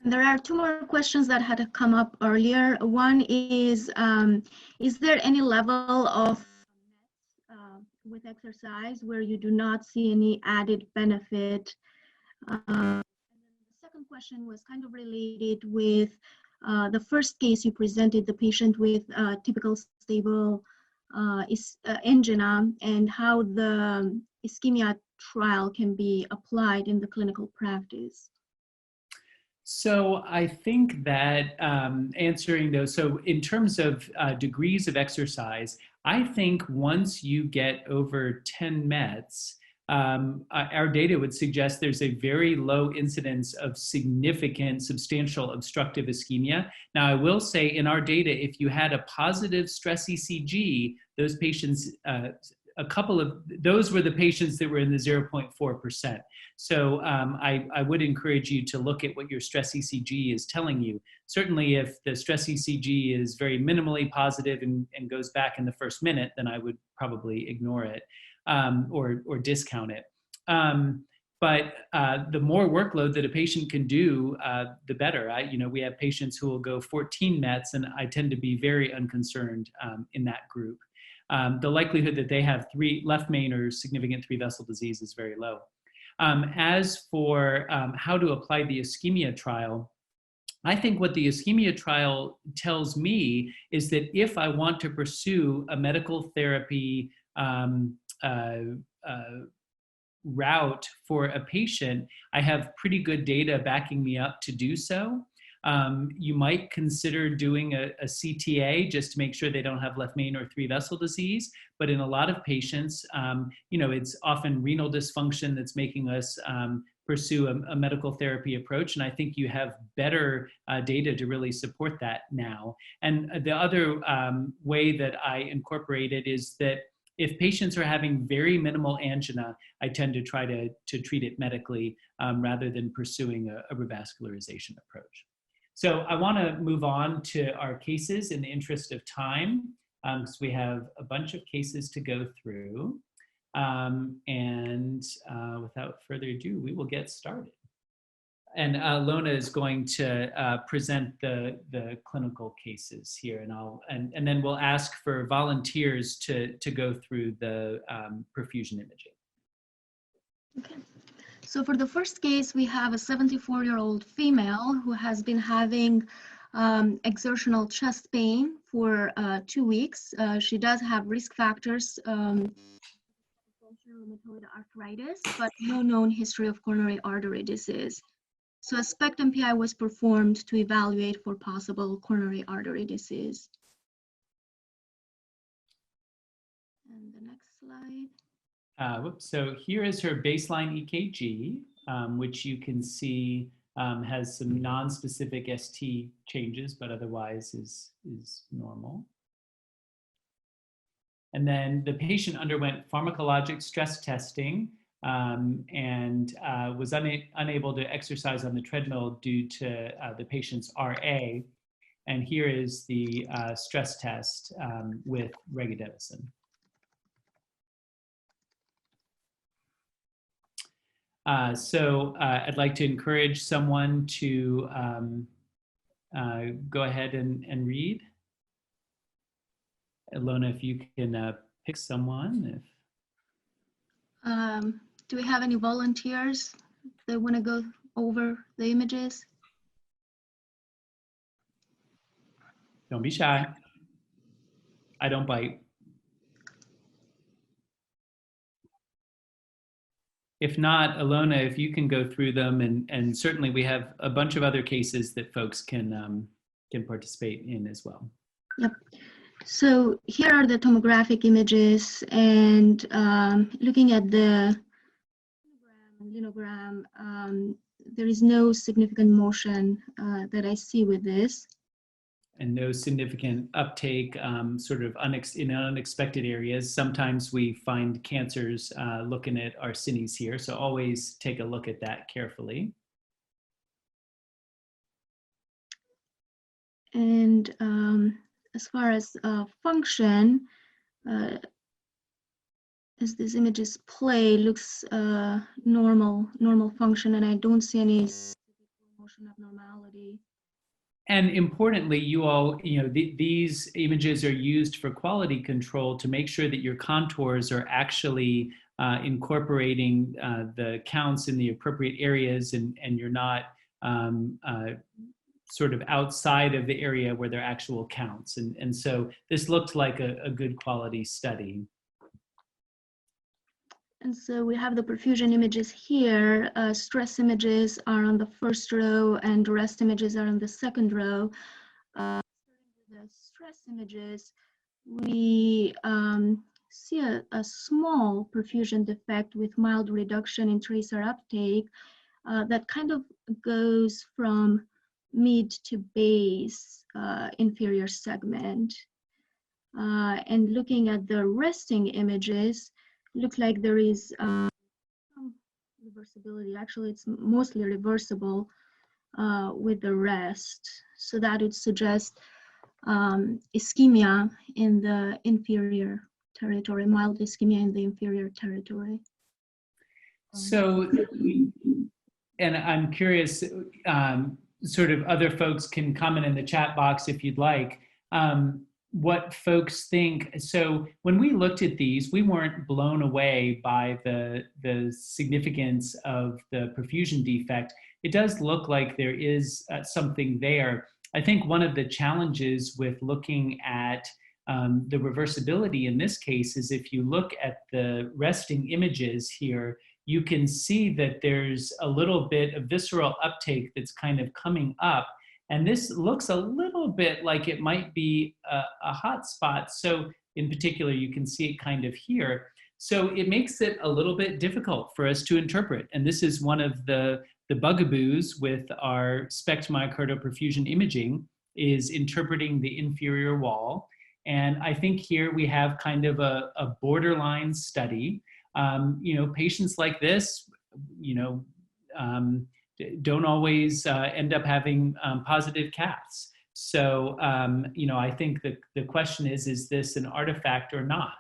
There are two more questions that had come up earlier. One is there any level of with exercise where you do not see any added benefit? And the second question was kind of related with the first case you presented, the patient with typical stable angina, and how the ischemia trial can be applied in the clinical practice. So I think that answering those, so in terms of degrees of exercise, I think once you get over 10 METs, our data would suggest there's a very low incidence of significant, substantial obstructive ischemia. Now, I will say in our data, if you had a positive stress ECG, those patients, a couple of those were the patients that were in the 0.4%. So I would encourage you to look at what your stress ECG is telling you. Certainly if the stress ECG is very minimally positive and goes back in the first minute, then I would probably ignore it or discount it. But the more workload that a patient can do, the better. We have patients who will go 14 METs, and I tend to be very unconcerned in that group. The likelihood that they have left main or significant 3-vessel disease is very low. As for how to apply the ischemia trial, I think what the ischemia trial tells me is that if I want to pursue a medical therapy route for a patient, I have pretty good data backing me up to do so. You might consider doing a CTA just to make sure they don't have left main or 3-vessel disease. But in a lot of patients, it's often renal dysfunction that's making us pursue a medical therapy approach. And I think you have better data to really support that now. And the other way that I incorporate it is that if patients are having very minimal angina, I tend to try to treat it medically rather than pursuing a revascularization approach. So I want to move on to our cases in the interest of time, because we have a bunch of cases to go through. Without further ado, we will get started. And Lona is going to present the clinical cases here, and then we'll ask for volunteers to go through the perfusion imaging. Okay. So for the first case, we have a 74-year-old female who has been having exertional chest pain for 2 weeks. She does have risk factors, rheumatoid arthritis, but no known history of coronary artery disease. So a SPECT MPI was performed to evaluate for possible coronary artery disease. And the next slide. So here is her baseline EKG, which you can see has some non-specific ST changes, but otherwise is normal. And then the patient underwent pharmacologic stress testing and was unable to exercise on the treadmill due to the patient's RA. And here is the stress test with regadenoson. So I'd like to encourage someone to go ahead and read. Ilona, if you can pick someone. Do we have any volunteers that want to go over the images? Don't be shy. I don't bite. If not, Ilona, if you can go through them, and certainly we have a bunch of other cases that folks can participate in as well. Yep. So here are the tomographic images, and looking at the linogram, there is no significant motion that I see with this. And no significant uptake sort of in unexpected areas. Sometimes we find cancers looking at our cines here, so always take a look at that carefully. And as far as function, as these images play, looks normal function, and I don't see any motion abnormality. And importantly, you all, these images are used for quality control to make sure that your contours are actually incorporating the counts in the appropriate areas, and you're not sort of outside of the area where there are actual counts. And so this looked like a good quality study. And so we have the perfusion images here. Stress images are on the first row and rest images are on the second row. The stress images, we see a small perfusion defect with mild reduction in tracer uptake that kind of goes from mid to base inferior segment. And looking at the resting images, looks like there is some reversibility. Actually, it's mostly reversible with the rest. So that would suggest ischemia in the inferior territory, mild ischemia in the inferior territory. So, and I'm curious, sort of other folks can comment in the chat box if you'd like, what folks think. So when we looked at these, we weren't blown away by the significance of the perfusion defect. It does look like there is something there. I think one of the challenges with looking at the reversibility in this case is if you look at the resting images here, you can see that there's a little bit of visceral uptake that's kind of coming up. And this looks a little bit like it might be a hot spot. So in particular, you can see it kind of here. So it makes it a little bit difficult for us to interpret. And this is one of the bugaboos with our SPECT myocardial perfusion imaging, is interpreting the inferior wall. And I think here we have kind of a borderline study. Patients like this, don't always end up having positive caths. So, I think the question is this an artifact or not?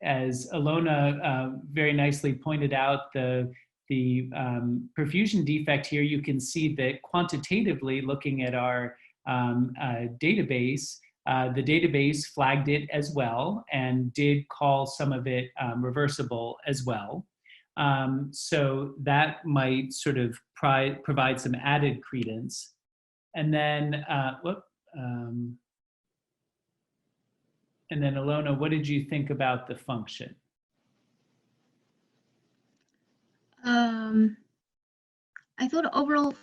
As Ilona very nicely pointed out, the perfusion defect here, you can see that quantitatively looking at our database, the database flagged it as well and did call some of it reversible as well. So that might sort of provide some added credence. And then, Ilona, what did you think about the function? I thought overall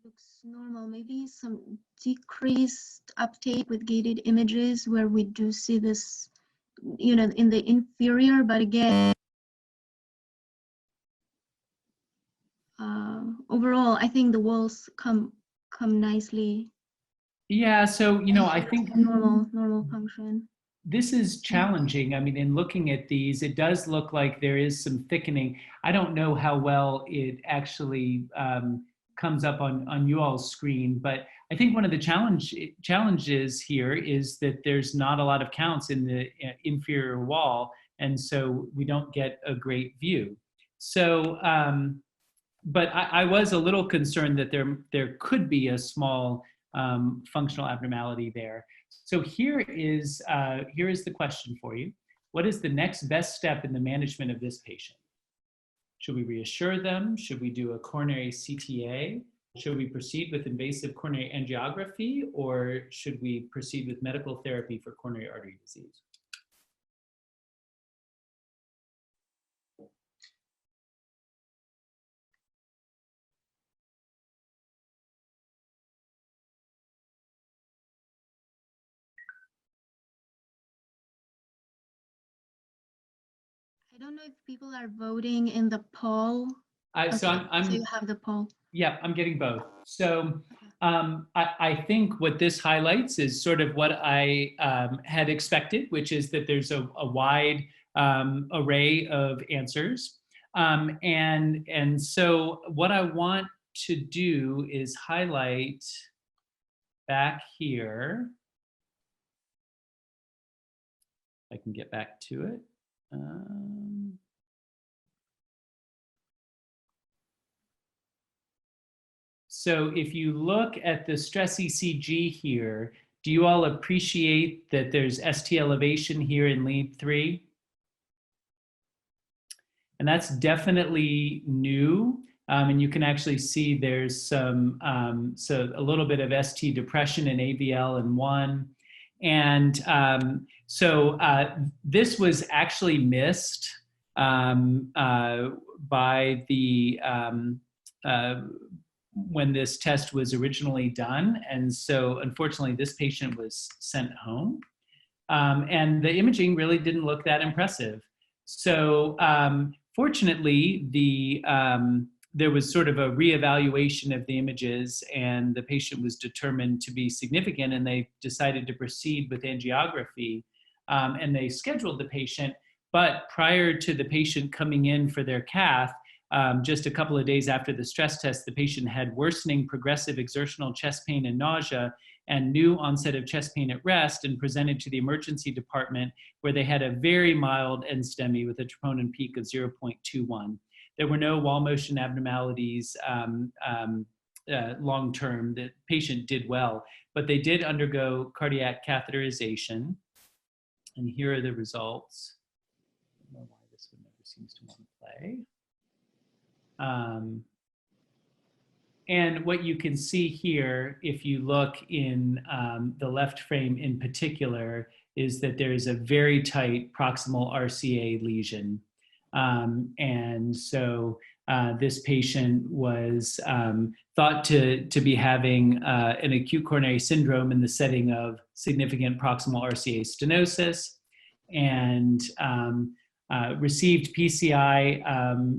looks normal, maybe some decreased uptake with gated images where we do see this, in the inferior, but again, overall, I think the walls come nicely. Yeah, so, I think normal function. This is challenging. I mean, in looking at these, it does look like there is some thickening. I don't know how well it actually comes up on you all's screen, but I think one of the challenges here is that there's not a lot of counts in the inferior wall, and so we don't get a great view. So, but I was a little concerned that there could be a small functional abnormality there. So here is the question for you. What is the next best step in the management of this patient? Should we reassure them? Should we do a coronary CTA? Should we proceed with invasive coronary angiography, or should we proceed with medical therapy for coronary artery disease? I don't know if people are voting in the poll. So you have the poll. Yeah, I'm getting both. So I think what this highlights is sort of what I had expected, which is that there's a wide array of answers. And so what I want to do is highlight back here I can get back to it. So if you look at the stress ECG here, do you all appreciate that there's ST elevation here in lead 3? And that's definitely new. And you can actually see there's some, so a little bit of ST depression in AVL in 1. And this was actually missed by the, when this test was originally done. And so unfortunately, this patient was sent home. And the imaging really didn't look that impressive. So fortunately, there was sort of a reevaluation of the images, and the patient was determined to be significant, and they decided to proceed with angiography. And they scheduled the patient, but prior to the patient coming in for their cath, just a couple of days after the stress test, the patient had worsening progressive exertional chest pain and nausea and new onset of chest pain at rest, and presented to the emergency department, where they had a very mild end-STEMI with a troponin peak of 0.21. There were no wall motion abnormalities long-term. The patient did well, but they did undergo cardiac catheterization. And here are the results. I don't know why this one never seems to want to play. And what you can see here, if you look in the left frame in particular, is that there is a very tight proximal RCA lesion. And so this patient was thought to be having an acute coronary syndrome in the setting of significant proximal RCA stenosis, and received PCI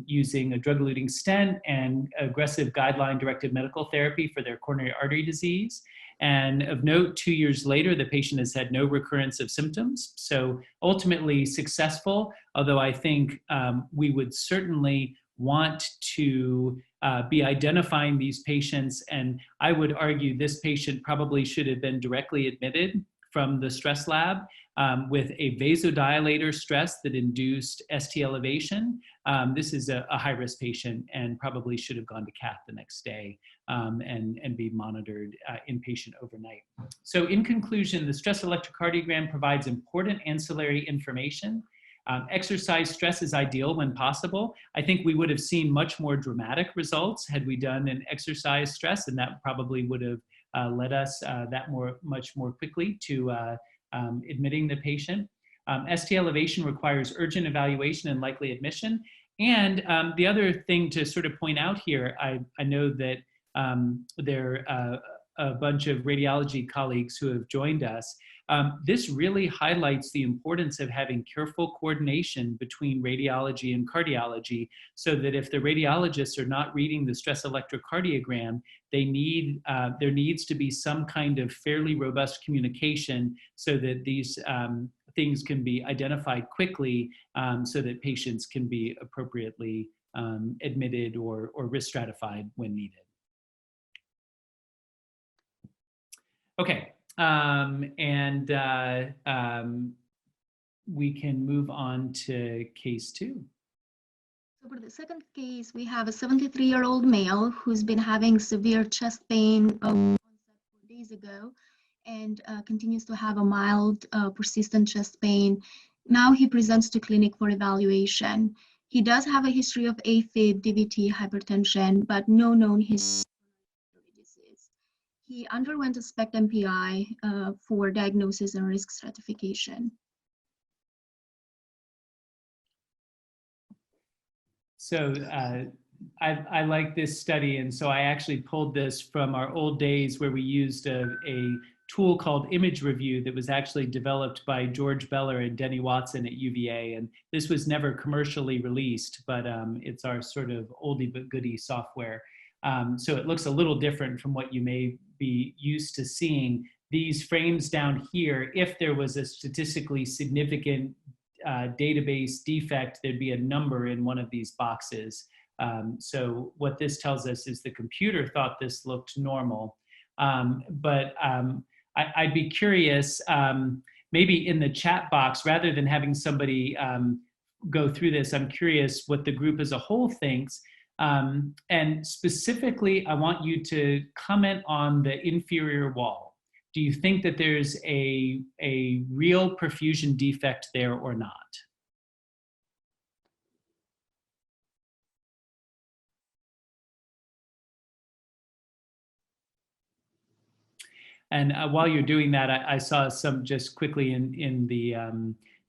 using a drug-eluting stent and aggressive guideline-directed medical therapy for their coronary artery disease. And of note, 2 years later, the patient has had no recurrence of symptoms. So ultimately successful, although I think we would certainly want to be identifying these patients. And I would argue this patient probably should have been directly admitted from the stress lab with a vasodilator stress that induced ST elevation. This is a high-risk patient and probably should have gone to cath the next day and be monitored inpatient overnight. So in conclusion, the stress electrocardiogram provides important ancillary information. Exercise stress is ideal when possible. I think we would have seen much more dramatic results had we done an exercise stress, and that probably would have led us much more quickly to admitting the patient. ST elevation requires urgent evaluation and likely admission. And the other thing to sort of point out here, I know that there are a bunch of radiology colleagues who have joined us. This really highlights the importance of having careful coordination between radiology and cardiology, so that if the radiologists are not reading the stress electrocardiogram, there needs to be some kind of fairly robust communication so that these things can be identified quickly, so that patients can be appropriately admitted or risk stratified when needed. Okay. We can move on to case 2. So for the second case, we have a 73-year-old male who's been having severe chest pain 4 days ago, and continues to have a mild persistent chest pain. Now he presents to clinic for evaluation. He does have a history of AFib, DVT, hypertension, but no known history. He underwent a SPECT MPI for diagnosis and risk stratification. So I like this study, and so I actually pulled this from our old days where we used a tool called Image Review that was actually developed by George Beller and Denny Watson at UVA, and this was never commercially released, but it's our sort of oldie but goodie software. So it looks a little different from what you may be used to seeing. These frames down here, if there was a statistically significant database defect, there'd be a number in one of these boxes. So what this tells us is the computer thought this looked normal. But I'd be curious, maybe in the chat box, rather than having somebody go through this, I'm curious what the group as a whole thinks. And specifically, I want you to comment on the inferior wall. Do you think that there's a real perfusion defect there or not? And while you're doing that, I saw some just quickly in the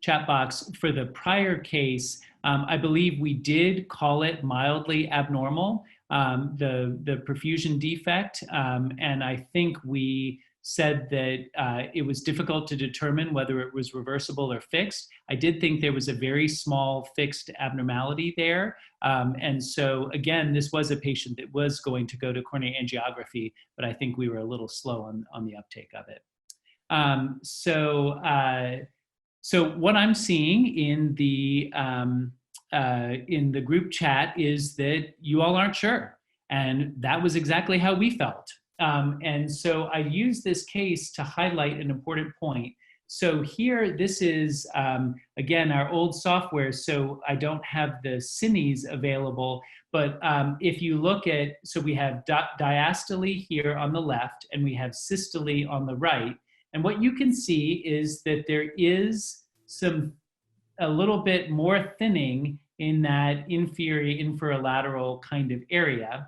chat box for the prior case. I believe we did call it mildly abnormal, the perfusion defect, and I think we said that it was difficult to determine whether it was reversible or fixed. I did think there was a very small fixed abnormality there. And so again, this was a patient that was going to go to coronary angiography, but I think we were a little slow on the uptake of it. So what I'm seeing in the group chat is that you all aren't sure. And that was exactly how we felt. And so I use this case to highlight an important point. So here, this is, again, our old software, so I don't have the cines available, but if you look at, so we have diastole here on the left, and we have systole on the right. And what you can see is that there is a little bit more thinning in that inferior inferolateral kind of area.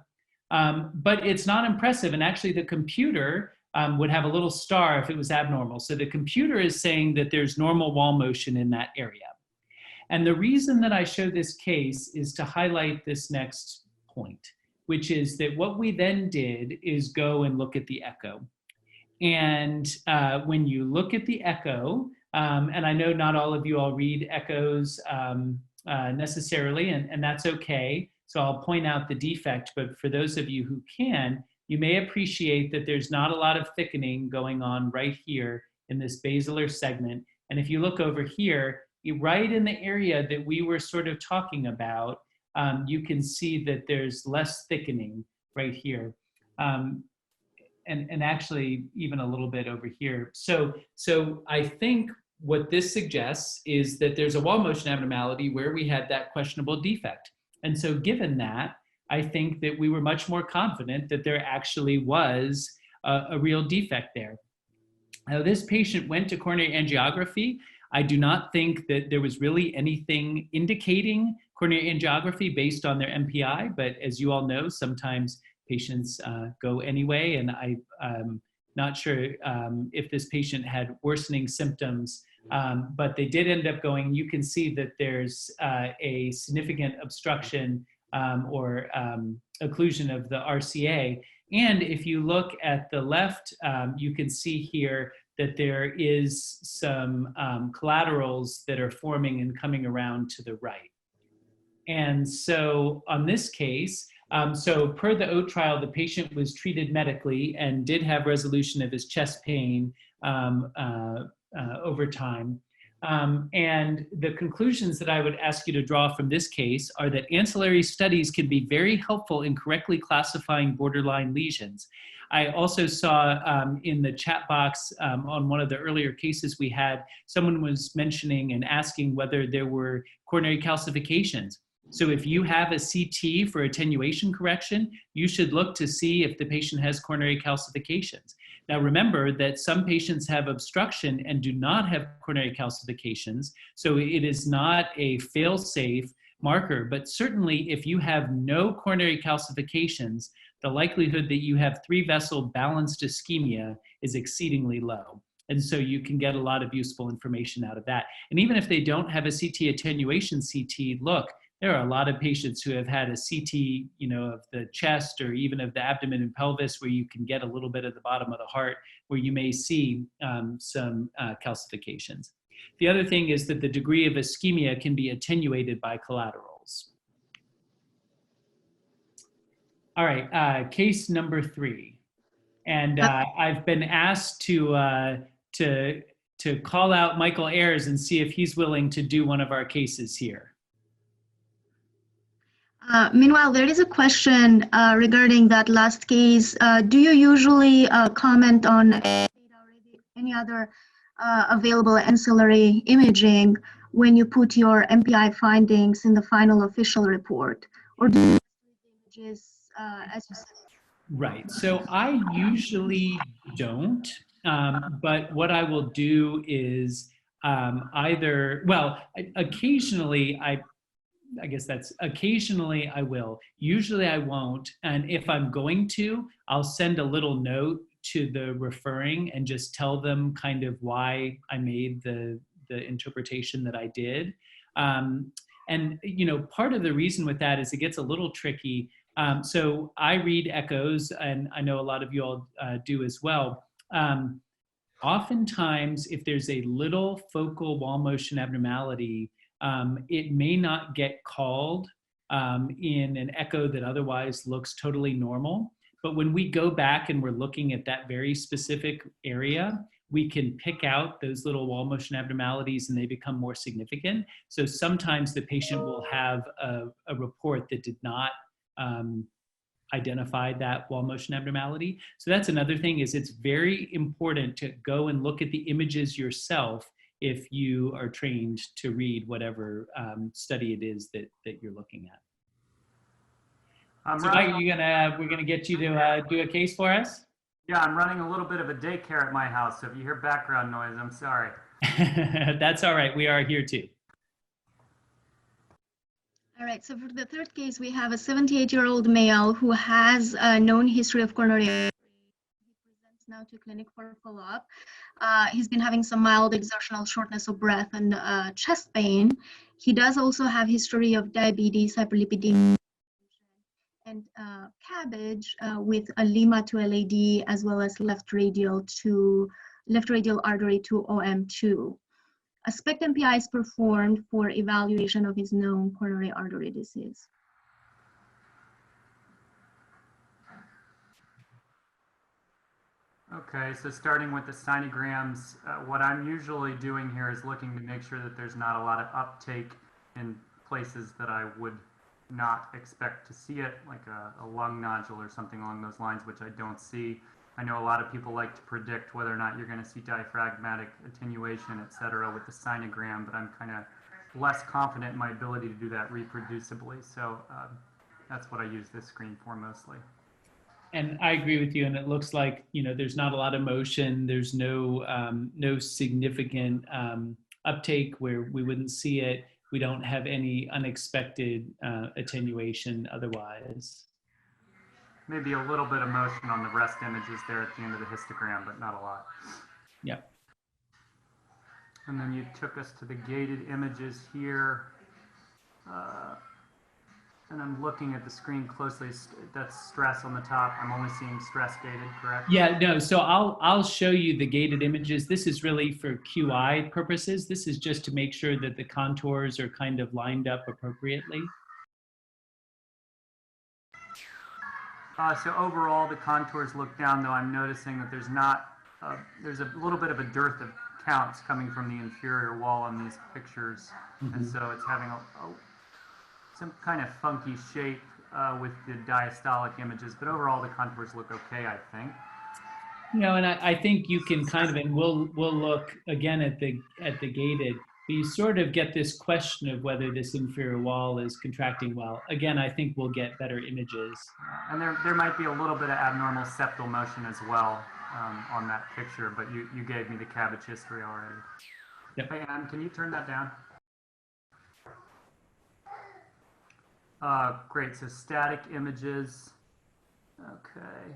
But it's not impressive. And actually the computer would have a little star if it was abnormal. So the computer is saying that there's normal wall motion in that area. And the reason that I show this case is to highlight this next point, which is that what we then did is go and look at the echo. And when you look at the echo, and I know not all of you all read echoes necessarily, and that's okay. So I'll point out the defect, but for those of you who can, you may appreciate that there's not a lot of thickening going on right here in this basilar segment. And if you look over here, right in the area that we were sort of talking about, you can see that there's less thickening right here. And actually even a little bit over here. So I think what this suggests is that there's a wall motion abnormality where we had that questionable defect. And so given that, I think that we were much more confident that there actually was a real defect there. Now, this patient went to coronary angiography. I do not think that there was really anything indicating coronary angiography based on their MPI, but as you all know, sometimes patients go anyway, and I'm not sure if this patient had worsening symptoms, but they did end up going. You can see that there's a significant obstruction or occlusion of the RCA. And if you look at the left, you can see here that there is some collaterals that are forming and coming around to the right. And so on this case, so per the OAT trial, the patient was treated medically and did have resolution of his chest pain over time. And the conclusions that I would ask you to draw from this case are that ancillary studies can be very helpful in correctly classifying borderline lesions. I also saw in the chat box on one of the earlier cases we had, someone was mentioning and asking whether there were coronary calcifications. So if you have a CT for attenuation correction, you should look to see if the patient has coronary calcifications. Now remember that some patients have obstruction and do not have coronary calcifications, so it is not a fail-safe marker, but certainly if you have no coronary calcifications, the likelihood that you have 3-vessel balanced ischemia is exceedingly low. And so you can get a lot of useful information out of that. And even if they don't have a CT attenuation CT, look, there are a lot of patients who have had a CT, you know, of the chest or even of the abdomen and pelvis where you can get a little bit at the bottom of the heart where you may see some calcifications. The other thing is that the degree of ischemia can be attenuated by collaterals. All right, case number 3. And I've been asked to call out Michael Ayers and see if he's willing to do one of our cases here. Meanwhile, there is a question regarding that last case. Do you usually comment on any other available ancillary imaging when you put your MPI findings in the final official report? Or do you use the images as you said? Right. So I usually don't, but what I will do is occasionally I guess that's occasionally I will. Usually I won't. And if I'm going to, I'll send a little note to the referring and just tell them kind of why I made the interpretation that I did. And part of the reason with that is it gets a little tricky. So I read echoes, and I know a lot of you all do as well. Oftentimes, if there's a little focal wall motion abnormality, it may not get called in an echo that otherwise looks totally normal. But when we go back and we're looking at that very specific area, we can pick out those little wall motion abnormalities and they become more significant. So sometimes the patient will have a report that did not identify that wall motion abnormality. So that's another thing, is it's very important to go and look at the images yourself if you are trained to read whatever study it is that you're looking at. So Mike, we're gonna get you to do a case for us? Yeah, I'm running a little bit of a daycare at my house, so if you hear background noise, I'm sorry. That's all right, we are here too. All right, so for the third case, we have a 78-year-old male who has a known history of coronary. He presents now to clinic for follow-up. He's been having some mild exertional shortness of breath and chest pain. He does also have history of diabetes, hyperlipidemia, and cabbage with a Lima to LAD, as well as left radial artery to OM2. A SPECT MPI is performed for evaluation of his known coronary artery disease. Okay, so starting with the sinograms, what I'm usually doing here is looking to make sure that there's not a lot of uptake in places that I would not expect to see it, like a lung nodule or something along those lines, which I don't see. I know a lot of people like to predict whether or not you're going to see diaphragmatic attenuation, et cetera, with the sinogram, but I'm kind of less confident in my ability to do that reproducibly. So that's what I use this screen for mostly. And I agree with you. And it looks like, there's not a lot of motion. There's no significant uptake where we wouldn't see it. We don't have any unexpected attenuation otherwise. Maybe a little bit of motion on the rest images there at the end of the histogram, but not a lot. Yep. And then you took us to the gated images here. And I'm looking at the screen closely. That's stress on the top. I'm only seeing stress gated, correct? Yeah, no, so I'll show you the gated images. This is really for QI purposes. This is just to make sure that the contours are kind of lined up appropriately. So overall, the contours look down, though I'm noticing that there's a little bit of a dearth of counts coming from the inferior wall on these pictures. Mm-hmm. And so it's having some kind of funky shape with the diastolic images, but overall the contours look okay, I think. And I think you can kind of, and we'll look again at the gated, but you sort of get this question of whether this inferior wall is contracting well. Again, I think we'll get better images. And there might be a little bit of abnormal septal motion as well on that picture, but you gave me the cabbage history already. Yep. Hey, Ann, can you turn that down? Great, so static images. Okay.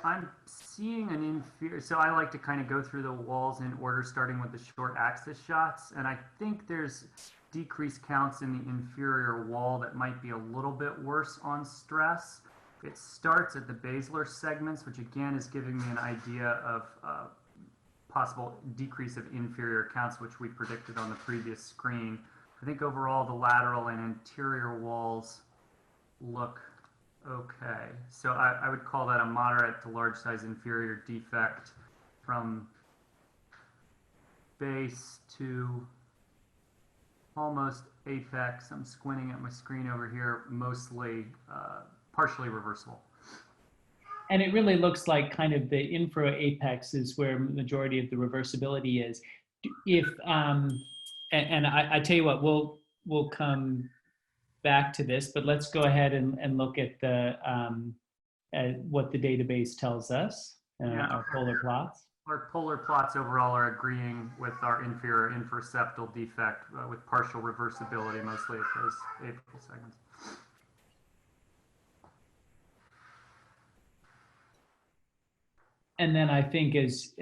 I'm seeing an inferior, so I like to kind of go through the walls in order, starting with the short axis shots, and I think there's decreased counts in the inferior wall that might be a little bit worse on stress. It starts at the basilar segments, which again is giving me an idea of possible decrease of inferior counts, which we predicted on the previous screen. I think overall the lateral and anterior walls look okay. So I would call that a moderate to large size inferior defect from base to almost apex. I'm squinting at my screen over here, mostly partially reversible. And it really looks like kind of the infra apex is where majority of the reversibility is. If and I tell you what, we'll come back to this, but let's go ahead and look at the at what the database tells us, our polar plots. Our polar plots overall are agreeing with our inferior infraseptal defect with partial reversibility, mostly at those apical segments. And then I think as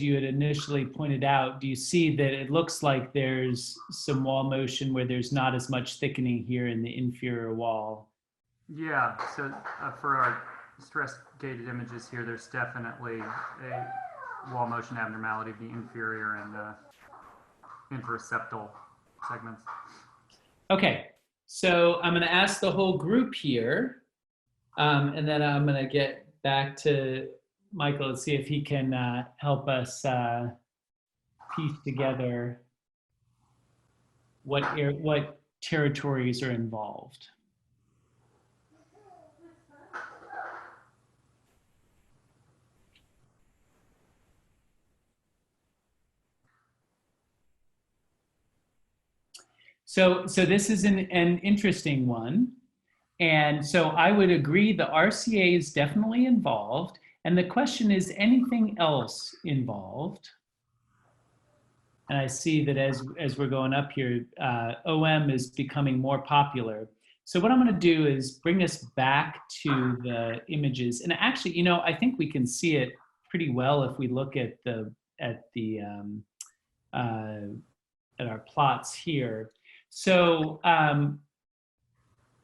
you had initially pointed out, do you see that it looks like there's some wall motion where there's not as much thickening here in the inferior wall? Yeah, so for our stress gated images here, there's definitely a wall motion abnormality of the inferior and infraseptal segments. Okay, so I'm going to ask the whole group here, and then I'm going to get back to Michael and see if he can help us piece together what territories are involved. So this is an interesting one. And so I would agree the RCA is definitely involved. And the question is, anything else involved? And I see that as we're going up here, OM is becoming more popular. So what I'm going to do is bring us back to the images. And actually, you know, I think we can see it pretty well if we look at our plots here. So,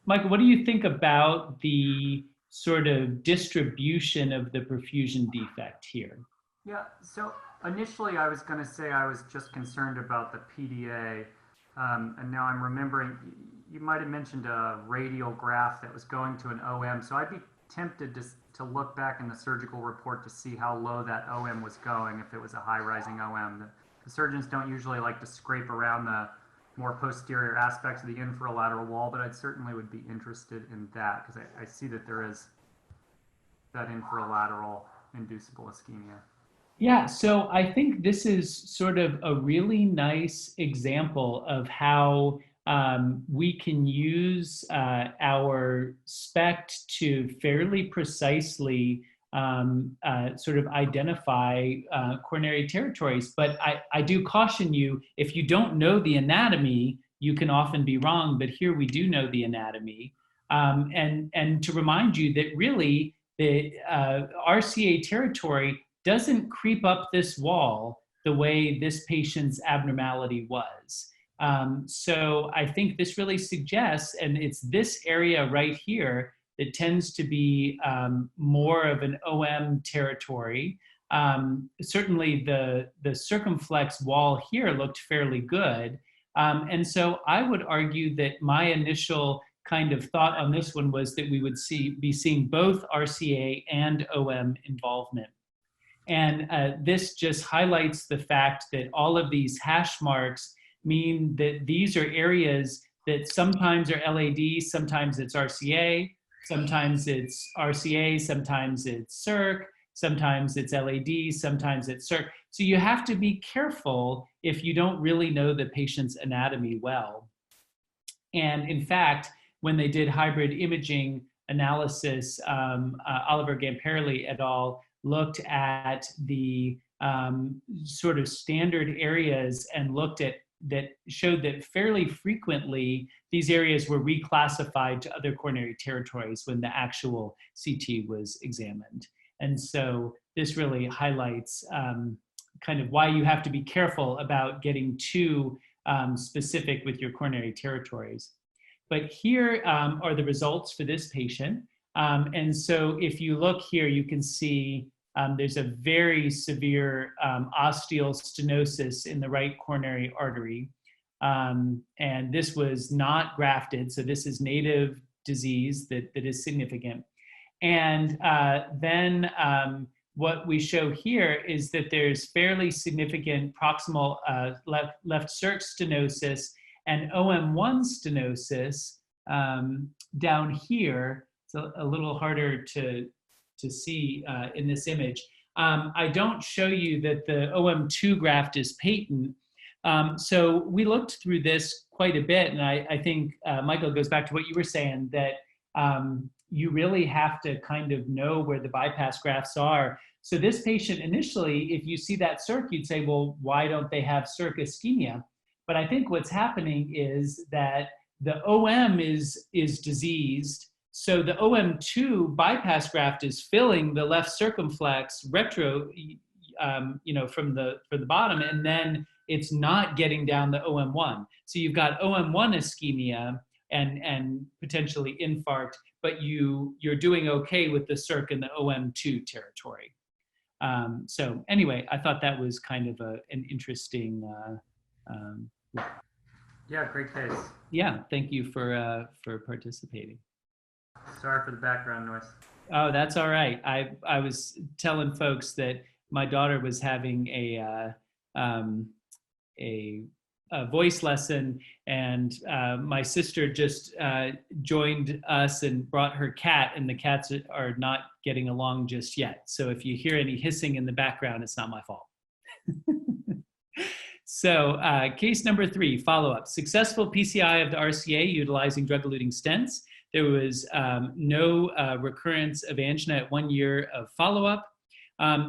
Michael, what do you think about the sort of distribution of the perfusion defect here? Yeah, so initially I was going to say I was just concerned about the PDA, and now I'm remembering you might have mentioned a radial graph that was going to an OM, so I'd be tempted to look back in the surgical report to see how low that OM was going if it was a high rising OM. The surgeons don't usually like to scrape around the more posterior aspects of the infralateral wall, but I certainly would be interested in that because I see that there is that infralateral inducible ischemia. Yeah, so I think this is sort of a really nice example of how we can use our SPECT to fairly precisely sort of identify coronary territories. But I do caution you, if you don't know the anatomy, you can often be wrong, but here we do know the anatomy. And to remind you that really the RCA territory doesn't creep up this wall the way this patient's abnormality was. So I think this really suggests, and it's this area right here that tends to be more of an OM territory. Certainly the circumflex wall here looked fairly good. And so I would argue that my initial kind of thought on this one was that we would be seeing both RCA and OM involvement. And this just highlights the fact that all of these hash marks mean that these are areas that sometimes are LAD, sometimes it's RCA, sometimes it's RCA, sometimes it's CIRC, sometimes it's LAD, sometimes it's CIRC. So you have to be careful if you don't really know the patient's anatomy well. And in fact, when they did hybrid imaging analysis, Oliver Gamperli et al. Looked at the sort of standard areas and looked at that showed that fairly frequently these areas were reclassified to other coronary territories when the actual CT was examined. And so this really highlights kind of why you have to be careful about getting too specific with your coronary territories. But here are the results for this patient. And so if you look here, you can see there's a very severe osteal stenosis in the right coronary artery. And this was not grafted, so this is native disease that is significant. And then what we show here is that there's fairly significant proximal left circ stenosis and OM1 stenosis down here it's a little harder to see in this image. I don't show you that the OM2 graft is patent. So we looked through this quite a bit, and I think, Michael, goes back to what you were saying, that you really have to kind of know where the bypass grafts are. So this patient initially, if you see that circ, you'd say, well, why don't they have circ ischemia? But I think what's happening is that the OM is diseased. So the OM2 bypass graft is filling the left circumflex retro, from the bottom, and then it's not getting down the OM1. So you've got OM1 ischemia and potentially infarct, but you're doing okay with the circ in the OM2 territory. So anyway, I thought that was kind of an interesting. Yeah, great case. Yeah, thank you for participating. Sorry for the background noise. Oh, that's all right. I was telling folks that my daughter was having a voice lesson, and my sister just joined us and brought her cat, and the cats are not getting along just yet. So if you hear any hissing in the background, it's not my fault. So case number 3, follow-up. Successful PCI of the RCA utilizing drug-eluting stents. There was no recurrence of angina at 1 year of follow-up.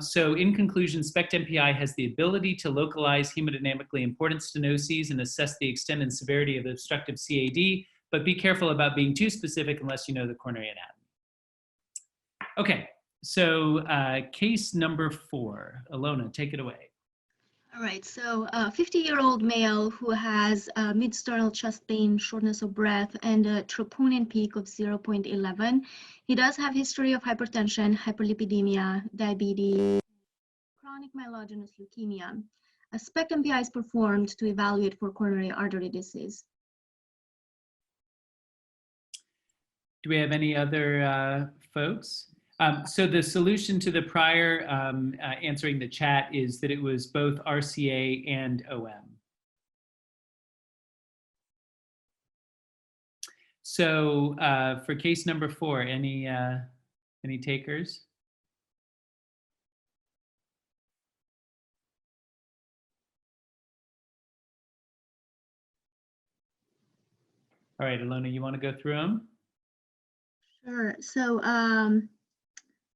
So in conclusion, SPECT MPI has the ability to localize hemodynamically important stenoses and assess the extent and severity of the obstructive CAD, but be careful about being too specific unless you know the coronary anatomy. Okay, so case number 4. Alona, take it away. All right, so a 50-year-old male who has mid-sternal chest pain, shortness of breath, and a troponin peak of 0.11. He does have history of hypertension, hyperlipidemia, diabetes, chronic myelogenous leukemia. A SPECT MPI is performed to evaluate for coronary artery disease. Do we have any other folks? So the solution to the prior answering the chat is that it was both RCA and OM. So for case number 4, any takers? All right, Alona, you want to go through them? Sure. So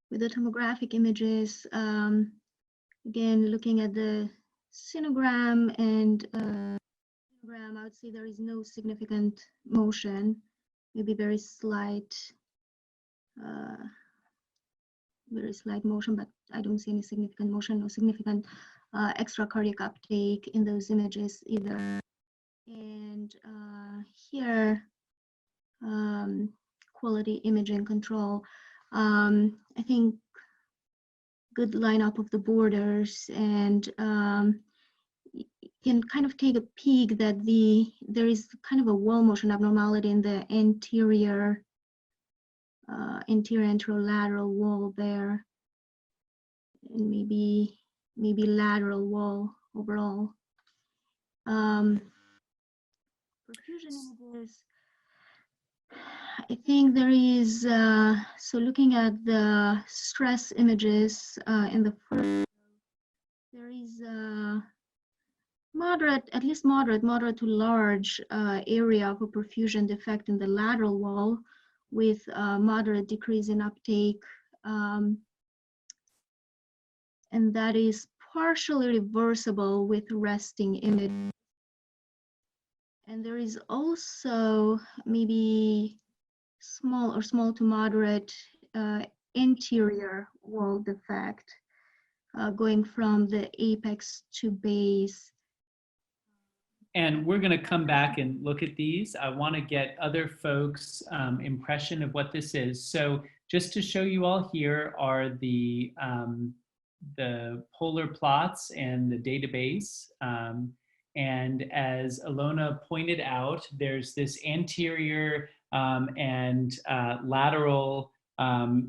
with the tomographic images, again, looking at the sinogram and sinogram, I would say there is no significant motion, maybe very slight motion, but I don't see any significant motion, no significant extracardiac uptake in those images either. And here, quality imaging control. I think good lineup of the borders, and you can kind of take a peek that there is kind of a wall motion abnormality in the anterior anterolateral wall there, and maybe lateral wall overall. Perfusion images. I think there is, so looking at the stress images in the first, there is moderate, at least moderate to large area of a perfusion defect in the lateral wall with moderate decrease in uptake. And that is partially reversible with resting image. And there is also maybe small to moderate anterior wall defect going from the apex to base. And we're going to come back and look at these. I want to get other folks' impression of what this is. So just to show you all, here are the polar plots and the database. And as Alona pointed out, there's this anterior and lateral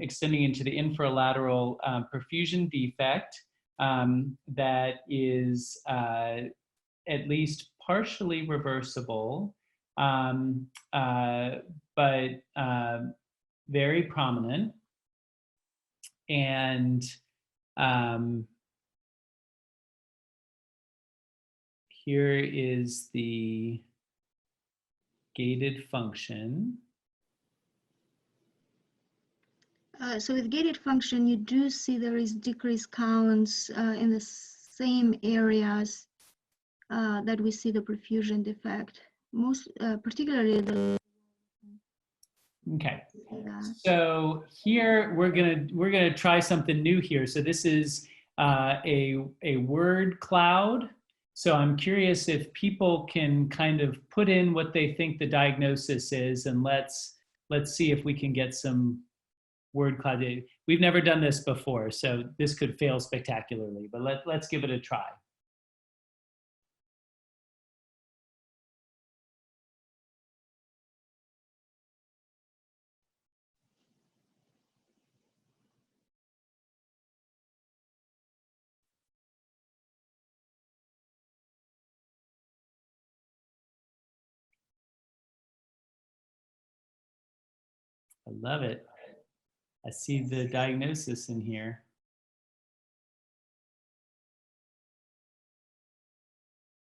extending into the infralateral perfusion defect that is at least partially reversible, but very prominent. And here is the gated function. So with gated function, you do see there is decreased counts in the same areas that we see the perfusion defect, most particularly the. Okay, so here we're gonna try something new here. So this is a word cloud. So I'm curious if people can kind of put in what they think the diagnosis is, and let's see if we can get some word cloud. We've never done this before, so this could fail spectacularly, but let's give it a try. I love it. I see the diagnosis in here.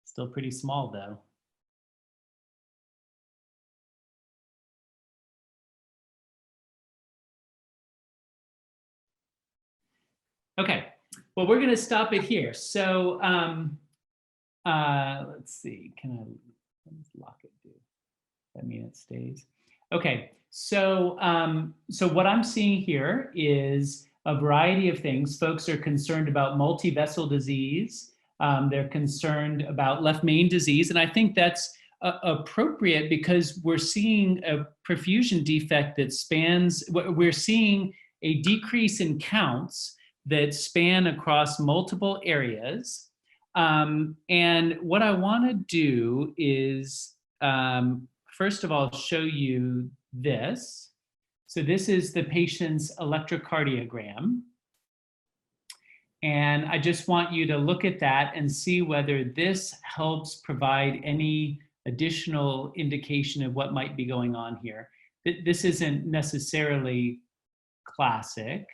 Still pretty small though. Okay, well, we're gonna stop it here. So let's see, let me lock it, do that mean it stays? Okay, so so what I'm seeing here is a variety of things. Folks are concerned about multi-vessel disease. They're concerned about left main disease, and I think that's appropriate because we're seeing a perfusion defect that spans, we're seeing a decrease in counts that span across multiple areas. And what I want to do is, first of all, show you this. So this is the patient's electrocardiogram. And I just want you to look at that and see whether this helps provide any additional indication of what might be going on here. This isn't necessarily classic.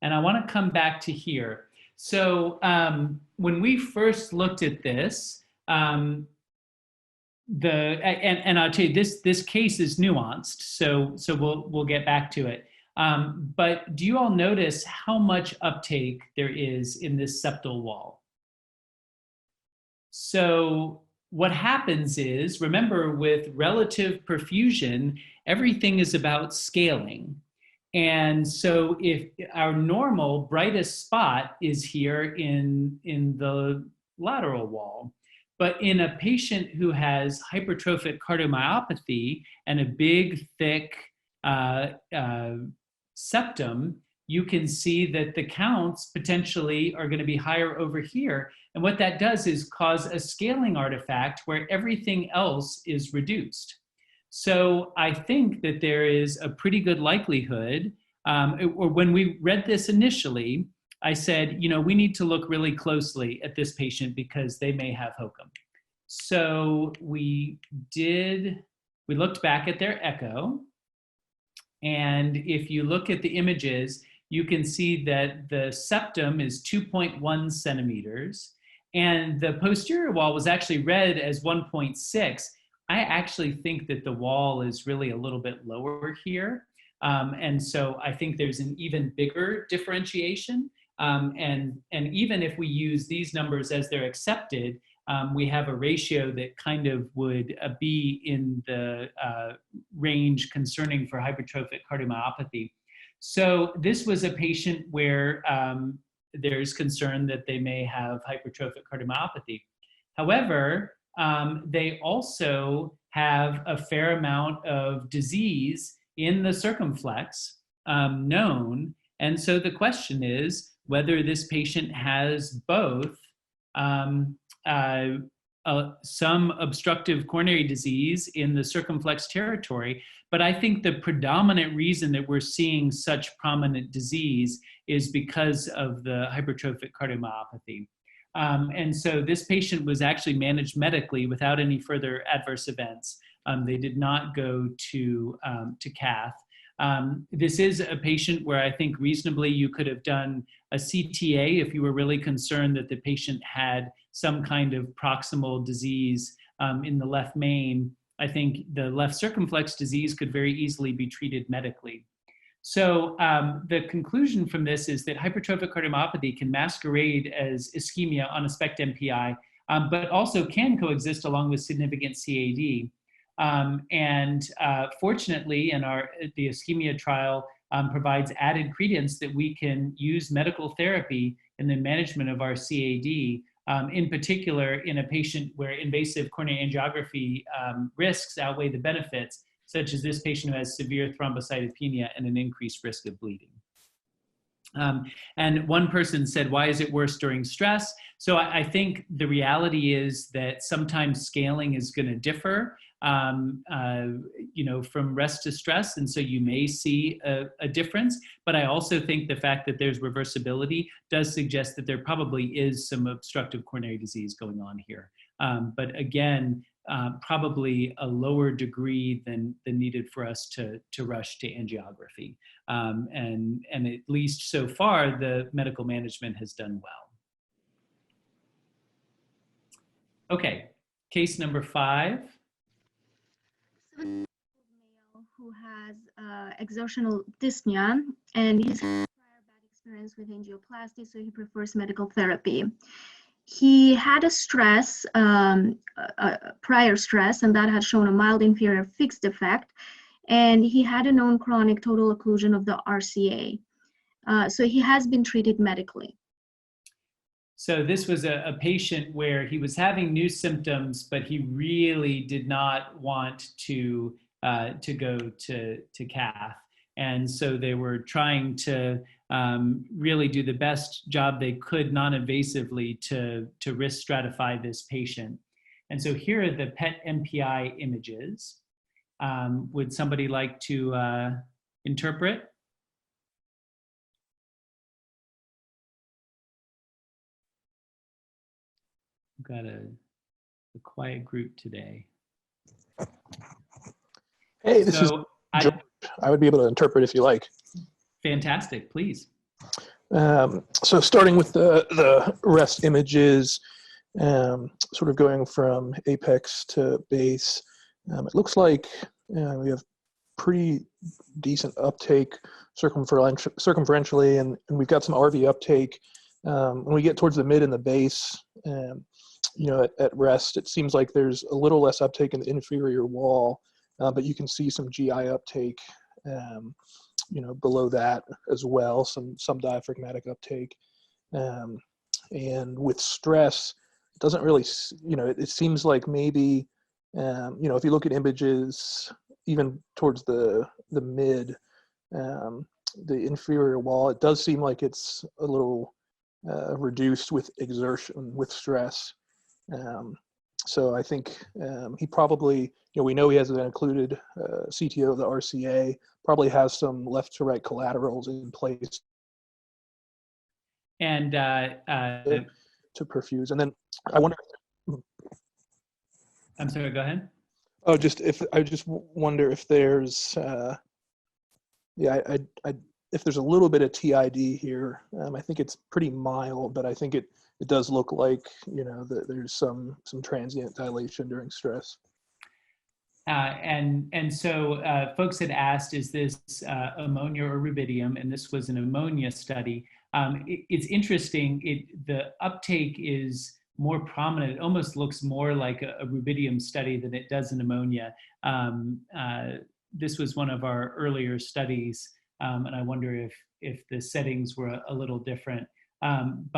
And I want to come back to here. So when we first looked at this, and I'll tell you, this case is nuanced, so we'll get back to it. But do you all notice how much uptake there is in this septal wall? So what happens is, remember, with relative perfusion, everything is about scaling. And so if our normal brightest spot is here in the lateral wall, but in a patient who has hypertrophic cardiomyopathy and a big, thick septum, you can see that the counts potentially are going to be higher over here. And what that does is cause a scaling artifact where everything else is reduced. So I think that there is a pretty good likelihood, or when we read this initially, I said, you know, we need to look really closely at this patient because they may have HOCM. So we looked back at their echo. And if you look at the images, you can see that the septum is 2.1 centimeters. And the posterior wall was actually read as 1.6. I actually think that the wall is really a little bit lower here. And so I think there's an even bigger differentiation. And even if we use these numbers as they're accepted, we have a ratio that kind of would be in the range concerning for hypertrophic cardiomyopathy. So this was a patient where there's concern that they may have hypertrophic cardiomyopathy. However, they also have a fair amount of disease in the circumflex known. And so the question is whether this patient has both some obstructive coronary disease in the circumflex territory. But I think the predominant reason that we're seeing such prominent disease is because of the hypertrophic cardiomyopathy. And so this patient was actually managed medically without any further adverse events. They did not go to cath. This is a patient where I think reasonably you could have done a CTA if you were really concerned that the patient had some kind of proximal disease in the left main. I think the left circumflex disease could very easily be treated medically. So the conclusion from this is that hypertrophic cardiomyopathy can masquerade as ischemia on a SPECT MPI, but also can coexist along with significant CAD. Fortunately, the ischemia trial provides added credence that we can use medical therapy in the management of our CAD, in particular in a patient where invasive coronary angiography risks outweigh the benefits, such as this patient who has severe thrombocytopenia and an increased risk of bleeding. And one person said, why is it worse during stress? So I think the reality is that sometimes scaling is going to differ, from rest to stress. And so you may see a difference, but I also think the fact that there's reversibility does suggest that there probably is some obstructive coronary disease going on here. But again, probably a lower degree than needed for us to rush to angiography. And at least so far, the medical management has done well. Okay, case number 5. Male who has exertional dyspnea, and he's had prior bad experience with angioplasty, so he prefers medical therapy. He had a stress, prior stress, and that had shown a mild inferior fixed defect, and he had a known chronic total occlusion of the RCA. So he has been treated medically. So this was a patient where he was having new symptoms, but he really did not want to go to cath. And so they were trying to really do the best job they could non-invasively to risk stratify this patient. And so here are the PET MPI images. Would somebody like to interpret? We've got a quiet group today. Hey, this is George. I would be able to interpret if you like. Fantastic, please. So starting with the rest images, sort of going from apex to base, it looks like we have pretty decent uptake circumferentially, and we've got some RV uptake. When we get towards the mid and the base, at rest, it seems like there's a little less uptake in the inferior wall, but you can see some GI uptake, below that as well, some diaphragmatic uptake. And with stress, it doesn't really, it seems like maybe, if you look at images, even towards the mid, the inferior wall, it does seem like it's a little reduced with exertion, with stress. So I think he probably, we know he has an included CTO of the RCA, probably has some left to right collaterals in place. And to perfuse. And then I wonder. I'm sorry, go ahead. Oh, I just wonder if there's, if there's a little bit of TID here. I think it's pretty mild, but I think it does look like, that there's some transient dilation during stress. And so folks had asked, is this ammonia or rubidium? And this was an ammonia study. It's interesting, the uptake is more prominent. It almost looks more like a rubidium study than it does an ammonia. This was one of our earlier studies, and I wonder if the settings were a little different. And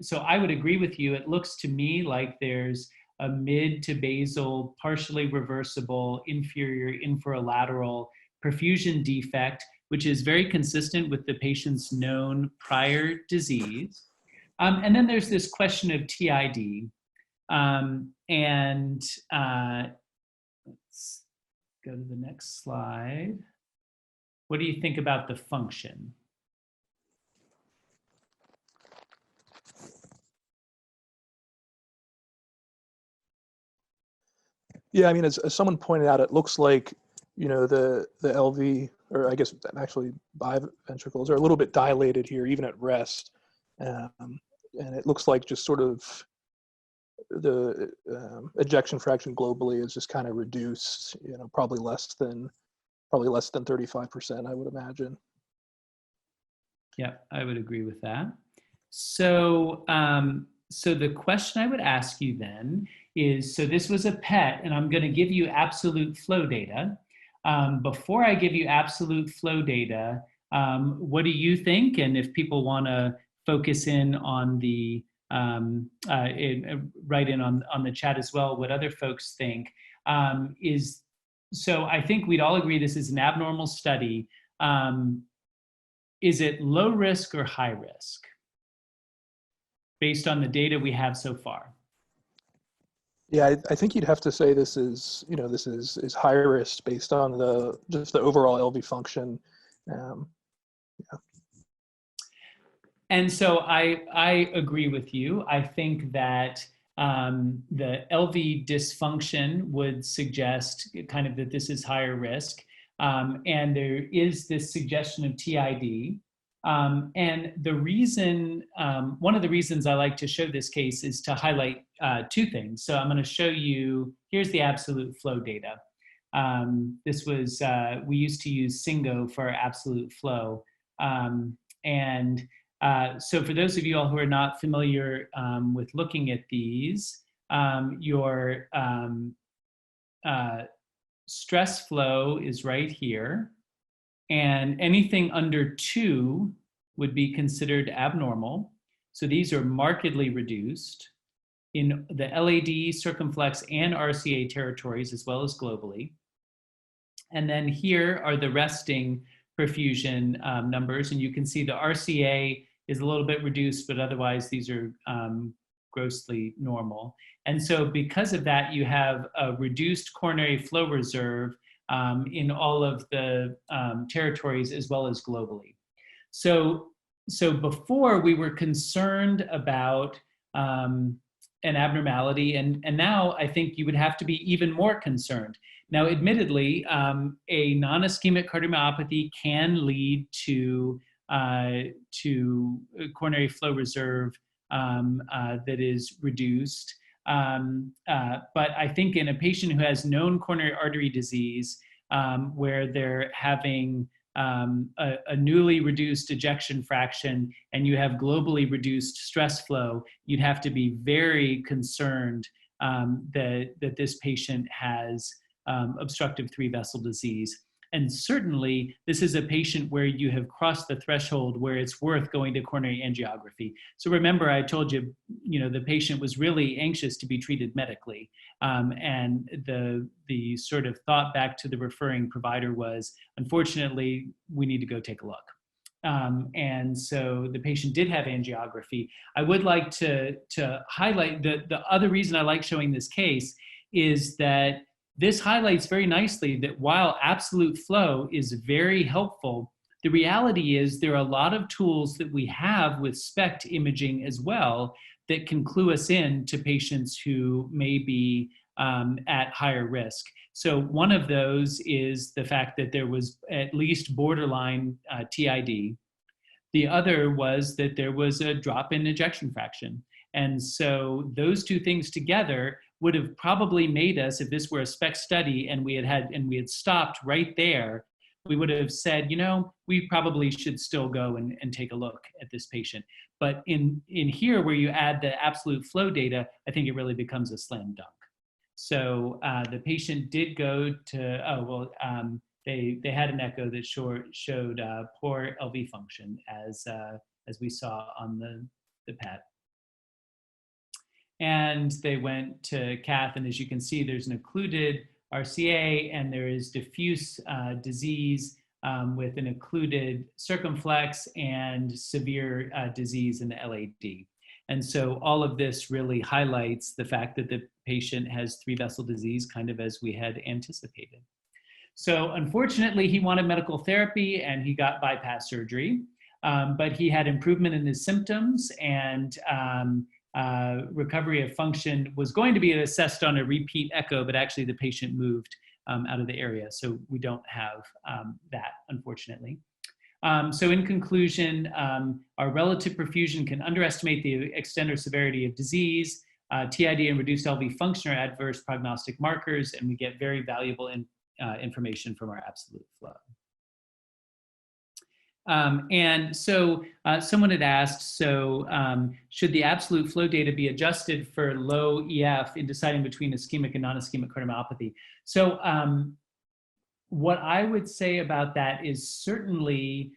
so I would agree with you. It looks to me like there's a mid to basal, partially reversible, inferior inferolateral perfusion defect, which is very consistent with the patient's known prior disease. And then there's this question of TID. Let's go to the next slide. What do you think about the function? Yeah, I mean, as someone pointed out, it looks like, the LV, or I guess actually biventricles, are a little bit dilated here, even at rest. And it looks like just sort of the ejection fraction globally is just kind of reduced, probably less than 35%, I would imagine. Yeah, I would agree with that. So, so the question I would ask you then is, so this was a PET, and I'm going to give you absolute flow data. Before I give you absolute flow data, what do you think? And if people want to focus in on the, write in on the chat as well, what other folks think so I think we'd all agree this is an abnormal study. Is it low risk or high risk based on the data we have so far? Yeah, I think you'd have to say this is high risk based on just the overall LV function. Yeah. And so I agree with you. I think that the LV dysfunction would suggest kind of that this is higher risk. And there is this suggestion of TID. And the reason, one of the reasons I like to show this case is to highlight two things. So I'm going to show you, here's the absolute flow data. This was, we used to use Singo for absolute flow. So for those of you all who are not familiar with looking at these, your stress flow is right here, and anything under 2 would be considered abnormal. So these are markedly reduced in the LAD, circumflex, and RCA territories, as well as globally. And then here are the resting perfusion numbers, and you can see the RCA is a little bit reduced, but otherwise these are grossly normal. And so because of that, you have a reduced coronary flow reserve in all of the territories as well as globally. So before we were concerned about an abnormality, and now I think you would have to be even more concerned. Now, admittedly, a non-ischemic cardiomyopathy can lead to coronary flow reserve that is reduced. But I think in a patient who has known coronary artery disease, where they're having a newly reduced ejection fraction and you have globally reduced stress flow, you'd have to be very concerned that this patient has obstructive 3-vessel disease. And certainly, this is a patient where you have crossed the threshold where it's worth going to coronary angiography. So remember, I told you, the patient was really anxious to be treated medically. And the sort of thought back to the referring provider was, unfortunately, we need to go take a look. And so the patient did have angiography. I would like to highlight the other reason I like showing this case is that this highlights very nicely that while absolute flow is very helpful, the reality is there are a lot of tools that we have with SPECT imaging as well that can clue us in to patients who may be at higher risk. So one of those is the fact that there was at least borderline TID. The other was that there was a drop in ejection fraction. And so those two things together would have probably made us, if this were a SPECT study and we had stopped right there, we would have said, we probably should still go and take a look at this patient. But in here, where you add the absolute flow data, I think it really becomes a slam dunk. So the patient did go to, they had an echo that showed poor LV function as we saw on the PET. And they went to cath, and as you can see, there's an occluded RCA, and there is diffuse disease with an occluded circumflex and severe disease in the LAD. And so all of this really highlights the fact that the patient has 3-vessel disease, kind of as we had anticipated. So unfortunately, he wanted medical therapy and he got bypass surgery, but he had improvement in his symptoms, and recovery of function was going to be assessed on a repeat echo, but actually the patient moved out of the area. So we don't have that, unfortunately. So in conclusion, our relative perfusion can underestimate the extent or severity of disease. TID and reduced LV function are adverse prognostic markers, and we get very valuable information from our absolute flow. And so someone had asked, so should the absolute flow data be adjusted for low EF in deciding between ischemic and non-ischemic cardiomyopathy? So what I would say about that is certainly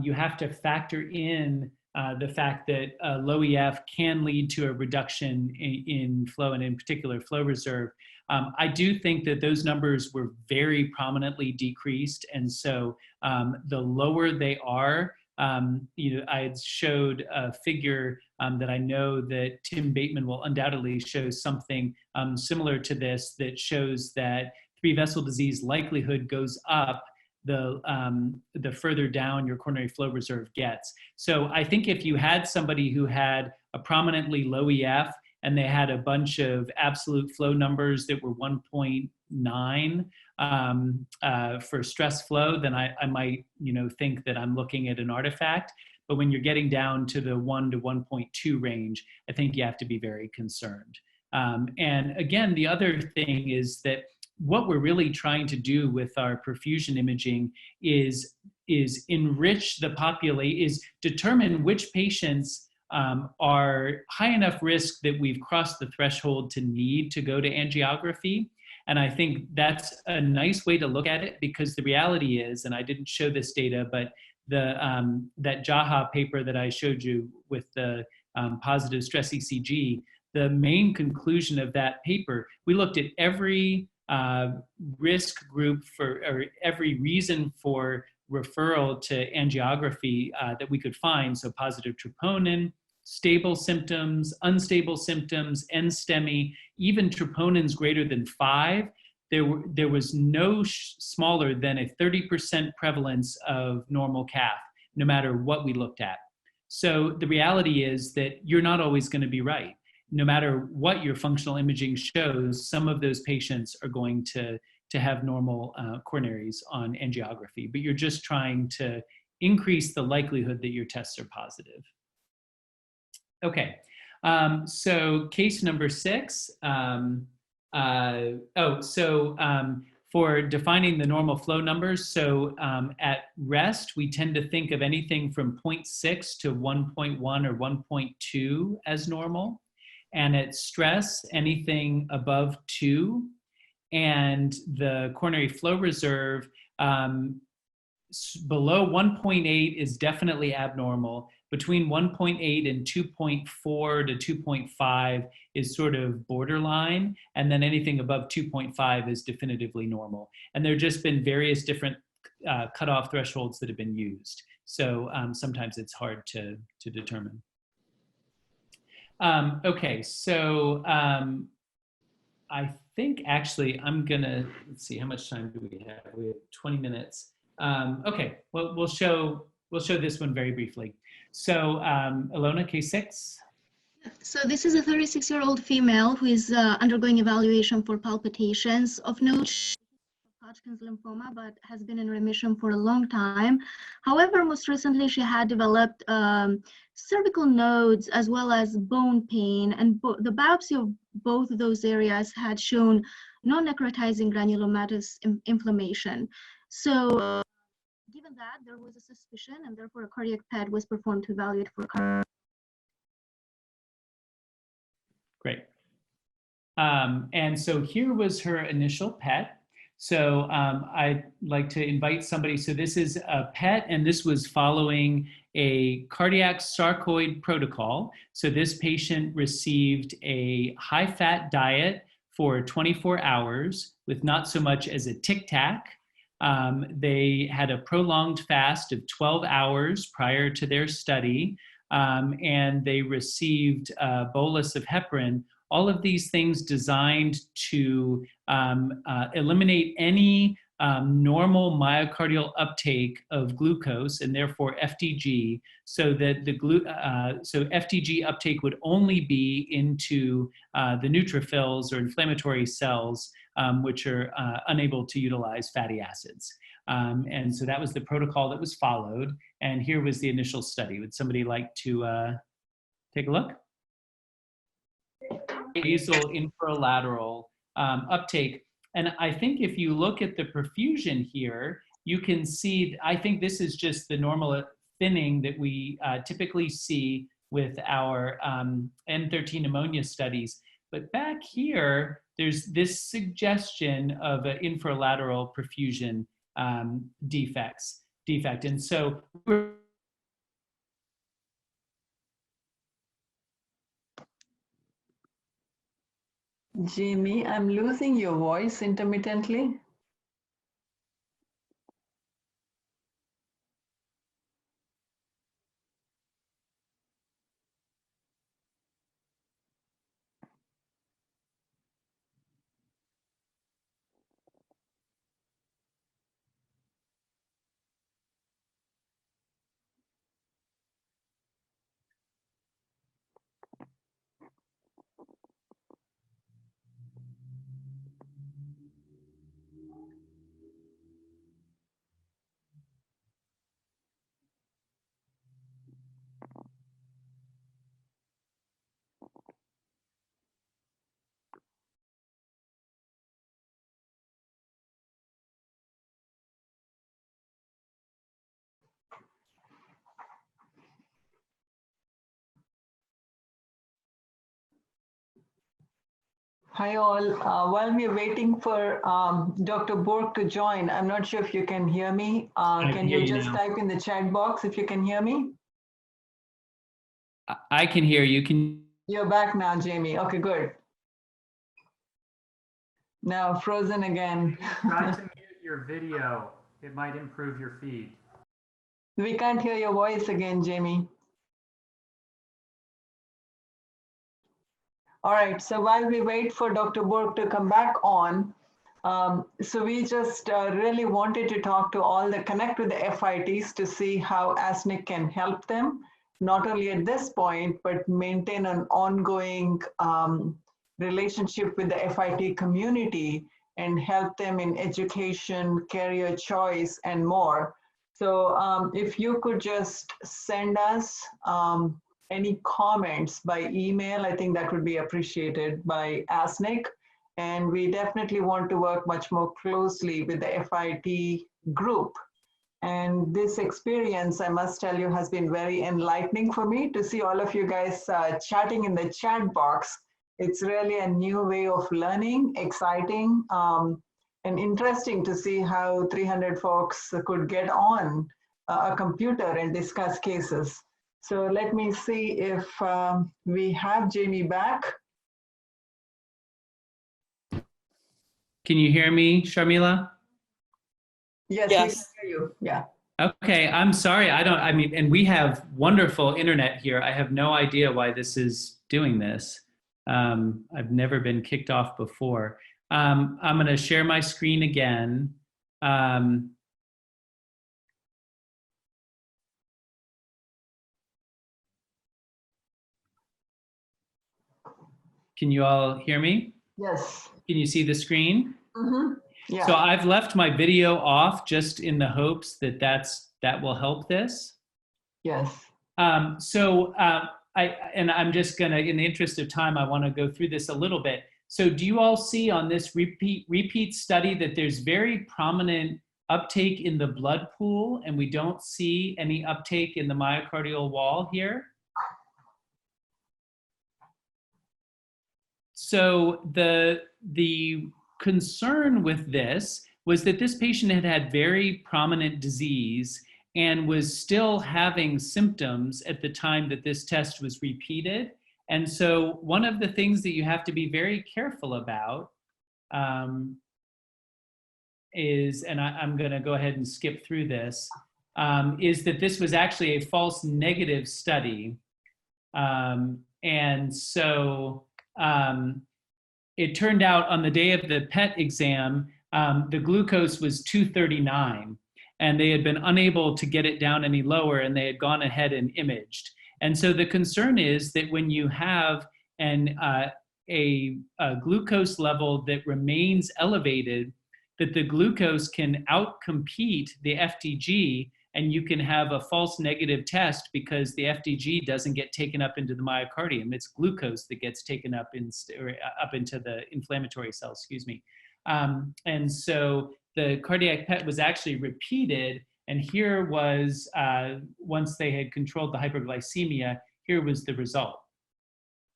you have to factor in the fact that low EF can lead to a reduction in flow, and in particular flow reserve. I do think that those numbers were very prominently decreased, and so the lower they are, I showed a figure that I know that Tim Bateman will undoubtedly show something similar to this, that shows that 3-vessel disease likelihood goes up the further down your coronary flow reserve gets. So I think if you had somebody who had a prominently low EF and they had a bunch of absolute flow numbers that were 1.9 for stress flow, then I might think that I'm looking at an artifact. But when you're getting down to the 1 to 1.2 range, I think you have to be very concerned. And again, the other thing is that what we're really trying to do with our perfusion imaging is enrich the population, is determine which patients are high enough risk that we've crossed the threshold to need to go to angiography. And I think that's a nice way to look at it, because the reality is, and I didn't show this data, but that Jaha paper that I showed you with the positive stress ECG, the main conclusion of that paper, we looked at every risk group or every reason for referral to angiography that we could find. So positive troponin, stable symptoms, unstable symptoms, NSTEMI, even troponins greater than 5. There was no smaller than a 30% prevalence of normal cath, no matter what we looked at. So the reality is that you're not always going to be right. No matter what your functional imaging shows, some of those patients are going to have normal coronaries on angiography, but you're just trying to increase the likelihood that your tests are positive. Okay, so case number 6. For defining the normal flow numbers, so at rest, we tend to think of anything from 0.6 to 1.1 or 1.2 as normal. And at stress, anything above 2. And the coronary flow reserve below 1.8 is definitely abnormal. Between 1.8 and 2.4 to 2.5 is sort of borderline. And then anything above 2.5 is definitively normal. And there have just been various different cutoff thresholds that have been used. So sometimes it's hard to determine. Okay, so I think actually I'm gonna, let's see, how much time do we have? We have 20 minutes. Okay, well, we'll show this one very briefly. So Ilona, case 6. So this is a 36-year-old female who is undergoing evaluation for palpitations. Of note, Hodgkin's lymphoma, but has been in remission for a long time. However, most recently she had developed cervical nodes as well as bone pain, and the biopsy of both of those areas had shown non-necrotizing granulomatous inflammation. So given that, there was a suspicion, and therefore a cardiac PET was performed to evaluate for cardiac. Great. And so here was her initial PET. So I'd like to invite somebody. So this is a PET, and this was following a cardiac sarcoid protocol. So this patient received a high-fat diet for 24 hours with not so much as a tic-tac. They had a prolonged fast of 12 hours prior to their study, and they received a bolus of heparin. All of these things designed to eliminate any normal myocardial uptake of glucose and therefore FDG, so that so FDG uptake would only be into the neutrophils or inflammatory cells, which are unable to utilize fatty acids. And so that was the protocol that was followed. And here was the initial study. Would somebody like to take a look? Basal infralateral uptake. And I think if you look at the perfusion here, you can see, I think this is just the normal thinning that we typically see with our N13 ammonia studies. But back here, there's this suggestion of an infralateral perfusion defect. And so Jamie, I'm losing your voice intermittently. Hi all, while we're waiting for Dr. Bork to join, I'm not sure if you can hear me. Can you just type in the chat box if you can hear me? I can hear you. You're back now, Jamie. Okay, good. Now frozen again. Try to mute your video. It might improve your feed. We can't hear your voice again, Jamie. All right, so while we wait for Dr. Bork to come back on, so we just really wanted to talk to all the connect with the FITs to see how ASNC can help them, not only at this point, but maintain an ongoing relationship with the FIT community and help them in education, career choice, and more. So if you could just send us any comments by email, I think that would be appreciated by ASNC. And we definitely want to work much more closely with the FIT group. And this experience, I must tell you, has been very enlightening for me to see all of you guys chatting in the chat box. It's really a new way of learning, exciting, and interesting to see how 300 folks could get on a computer and discuss cases. So let me see if we have Jamie back. Can you hear me, Sharmila? Yes, we can hear you. Yeah. Okay, I'm sorry. And we have wonderful internet here. I have no idea why this is doing this. I've never been kicked off before. I'm going to share my screen again. Can you all hear me? Yes. Can you see the screen? Mm-hmm. Yeah. So I've left my video off just in the hopes that that will help this. Yes. I'm just gonna, in the interest of time, I want to go through this a little bit. So do you all see on this repeat study that there's very prominent uptake in the blood pool, and we don't see any uptake in the myocardial wall here? So the concern with this was that this patient had had very prominent disease and was still having symptoms at the time that this test was repeated. And so one of the things that you have to be very careful about is, and I'm going to go ahead and skip through this, is that this was actually a false negative study. And so it turned out on the day of the PET exam, the glucose was 239, and they had been unable to get it down any lower, and they had gone ahead and imaged. And so the concern is that when you have a glucose level that remains elevated, that the glucose can outcompete the FDG, and you can have a false negative test because the FDG doesn't get taken up into the myocardium. It's glucose that gets taken up into the inflammatory cells, excuse me. And so the cardiac PET was actually repeated, and here was, once they had controlled the hyperglycemia, here was the result.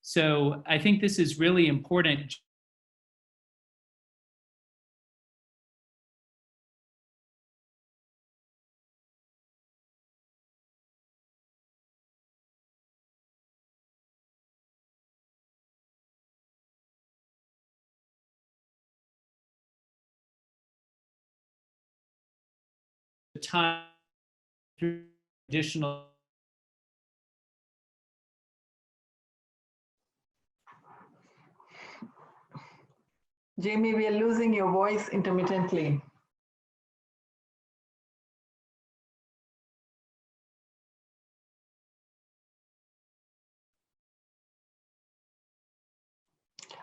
So I think this is really important. Time through additional. Jamie, we are losing your voice intermittently.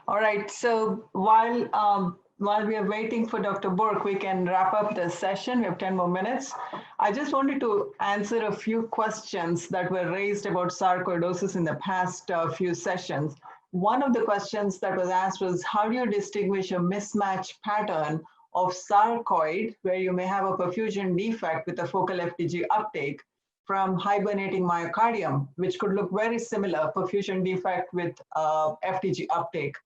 All right, so while we are waiting for Dr. Burke, we can wrap up the session. We have 10 more minutes. I just wanted to answer a few questions that were raised about sarcoidosis in the past few sessions. One of the questions that was asked was, how do you distinguish a mismatch pattern of sarcoid, where you may have a perfusion defect with a focal FDG uptake, from hibernating myocardium, which could look very similar, perfusion defect with FDG uptake.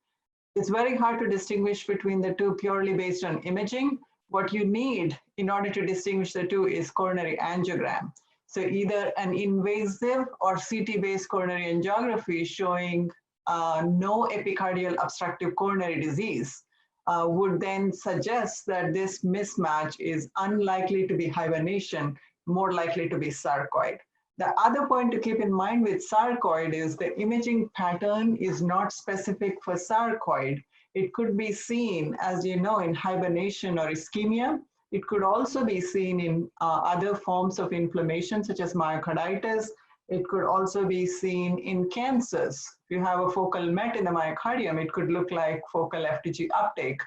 It's very hard to distinguish between the two purely based on imaging. What you need in order to distinguish the two is coronary angiogram. So either an invasive or CT-based coronary angiography showing no epicardial obstructive coronary disease would then suggest that this mismatch is unlikely to be hibernation, more likely to be sarcoid. The other point to keep in mind with sarcoid is the imaging pattern is not specific for sarcoid. It could be seen, as you know, in hibernation or ischemia. It could also be seen in other forms of inflammation, such as myocarditis. It could also be seen in cancers. If you have a focal MET in the myocardium, it could look like focal FDG uptake.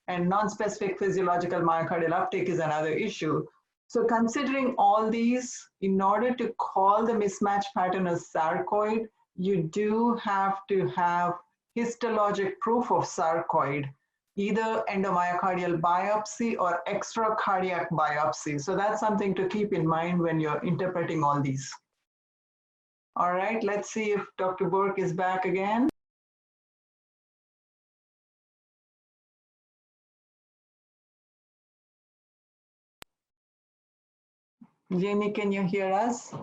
And non-specific physiological myocardial uptake is another issue. So considering all these, in order to call the mismatch pattern as sarcoid, you do have to have histologic proof of sarcoid, either endomyocardial biopsy or extracardiac biopsy. So that's something to keep in mind when you're interpreting all these. All right, let's see if Dr. Burke is back again. Jamie, can you hear us?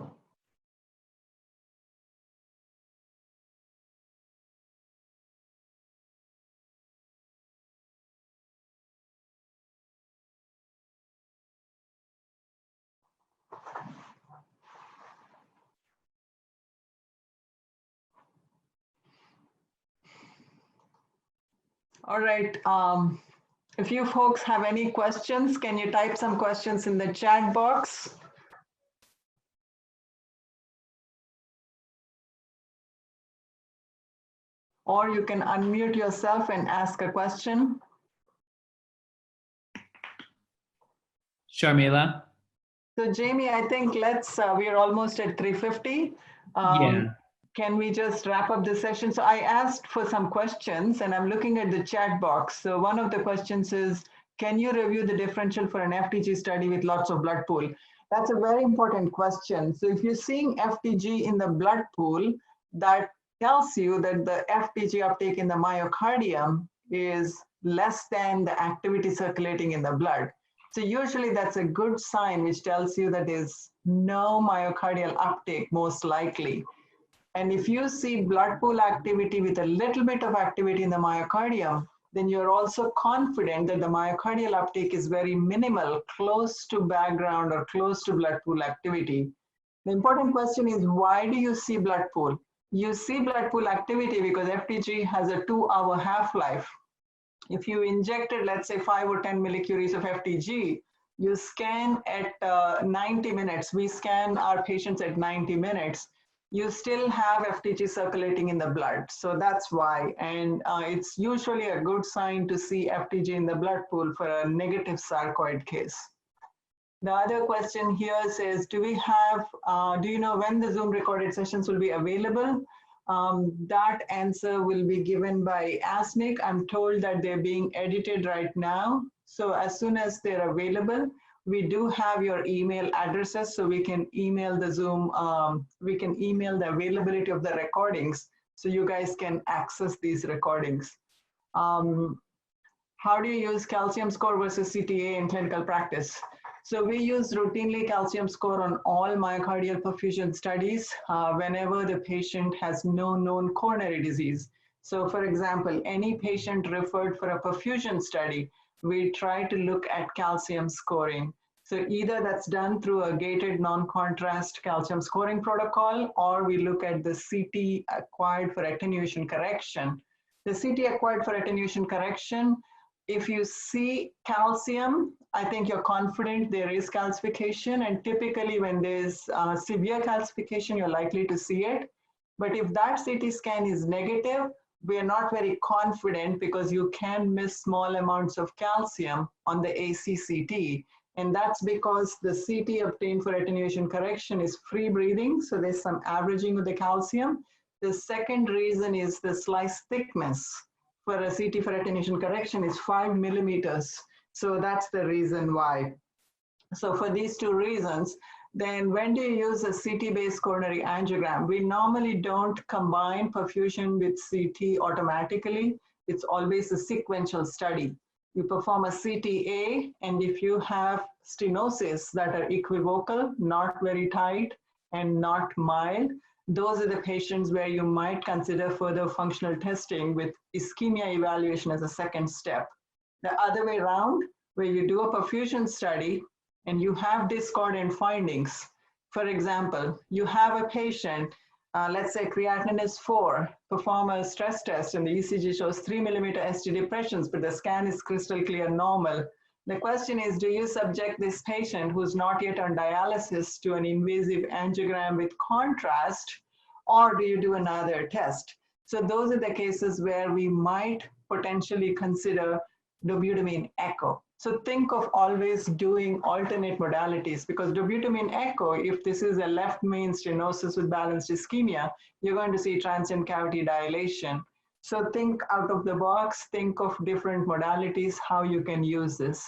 All right. If you folks have any questions, can you type some questions in the chat box? Or you can unmute yourself and ask a question. Sharmila? So Jamie, I think we are almost at 3:50. Yeah. Can we just wrap up the session? So I asked for some questions and I'm looking at the chat box. So one of the questions is, can you review the differential for an FDG study with lots of blood pool? That's a very important question. So if you're seeing FDG in the blood pool, that tells you that the FDG uptake in the myocardium is less than the activity circulating in the blood. So usually that's a good sign, which tells you that there's no myocardial uptake, most likely. And if you see blood pool activity with a little bit of activity in the myocardium, then you're also confident that the myocardial uptake is very minimal, close to background or close to blood pool activity. The important question is, why do you see blood pool? You see blood pool activity because FDG has a 2-hour half-life. If you injected, let's say 5 or 10 millicuries of FTG, you scan at 90 minutes. We scan our patients at 90 minutes. You still have FTG circulating in the blood. So that's why. And it's usually a good sign to see FTG in the blood pool for a negative sarcoid case. The other question here says, do you know when the Zoom recorded sessions will be available? That answer will be given by ASNC. I'm told that they're being edited right now. So as soon as they're available, we do have your email addresses, so we can email the Zoom, we can email the availability of the recordings, so you guys can access these recordings. How do you use calcium score versus CTA in clinical practice? So we use routinely calcium score on all myocardial perfusion studies whenever the patient has no known coronary disease. So for example, any patient referred for a perfusion study, we try to look at calcium scoring. So either that's done through a gated non-contrast calcium scoring protocol, or we look at the CT acquired for attenuation correction. The CT acquired for attenuation correction, if you see calcium, I think you're confident there is calcification, and typically when there's severe calcification, you're likely to see it. But if that CT scan is negative, we are not very confident because you can miss small amounts of calcium on the ACCT. And that's because the CT obtained for attenuation correction is free breathing, so there's some averaging of the calcium. The second reason is the slice thickness for a CT for attenuation correction is 5 millimeters. So that's the reason why. So for these two reasons, then when do you use a CT-based coronary angiogram? We normally don't combine perfusion with CT automatically. It's always a sequential study. You perform a CTA, and if you have stenosis that are equivocal, not very tight and not mild, those are the patients where you might consider further functional testing with ischemia evaluation as a second step. The other way around, where you do a perfusion study and you have discordant findings. For example, you have a patient, let's say creatinine is 4, perform a stress test and the ECG shows 3 millimeter ST depressions, but the scan is crystal clear normal. The question is, do you subject this patient who's not yet on dialysis to an invasive angiogram with contrast, or do you do another test? So those are the cases where we might potentially consider dobutamine echo. So think of always doing alternate modalities, because dobutamine echo, if this is a left main stenosis with balanced ischemia, you're going to see transient cavity dilation. So think out of the box, think of different modalities, how you can use this.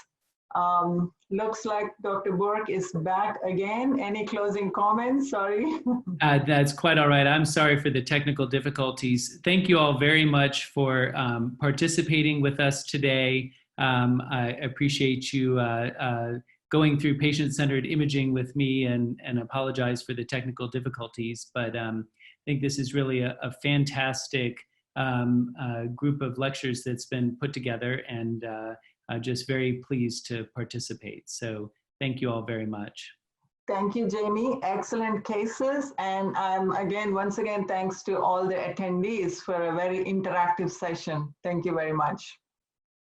Looks like Dr. Burke is back again. Any closing comments? Sorry. That's quite all right. I'm sorry for the technical difficulties. Thank you all very much for participating with us today. I appreciate you going through patient-centered imaging with me, and apologize for the technical difficulties. But I think this is really a fantastic group of lectures that's been put together, and just very pleased to participate. So thank you all very much. Thank you, Jamie. Excellent cases. And once again, thanks to all the attendees for a very interactive session. Thank you very much.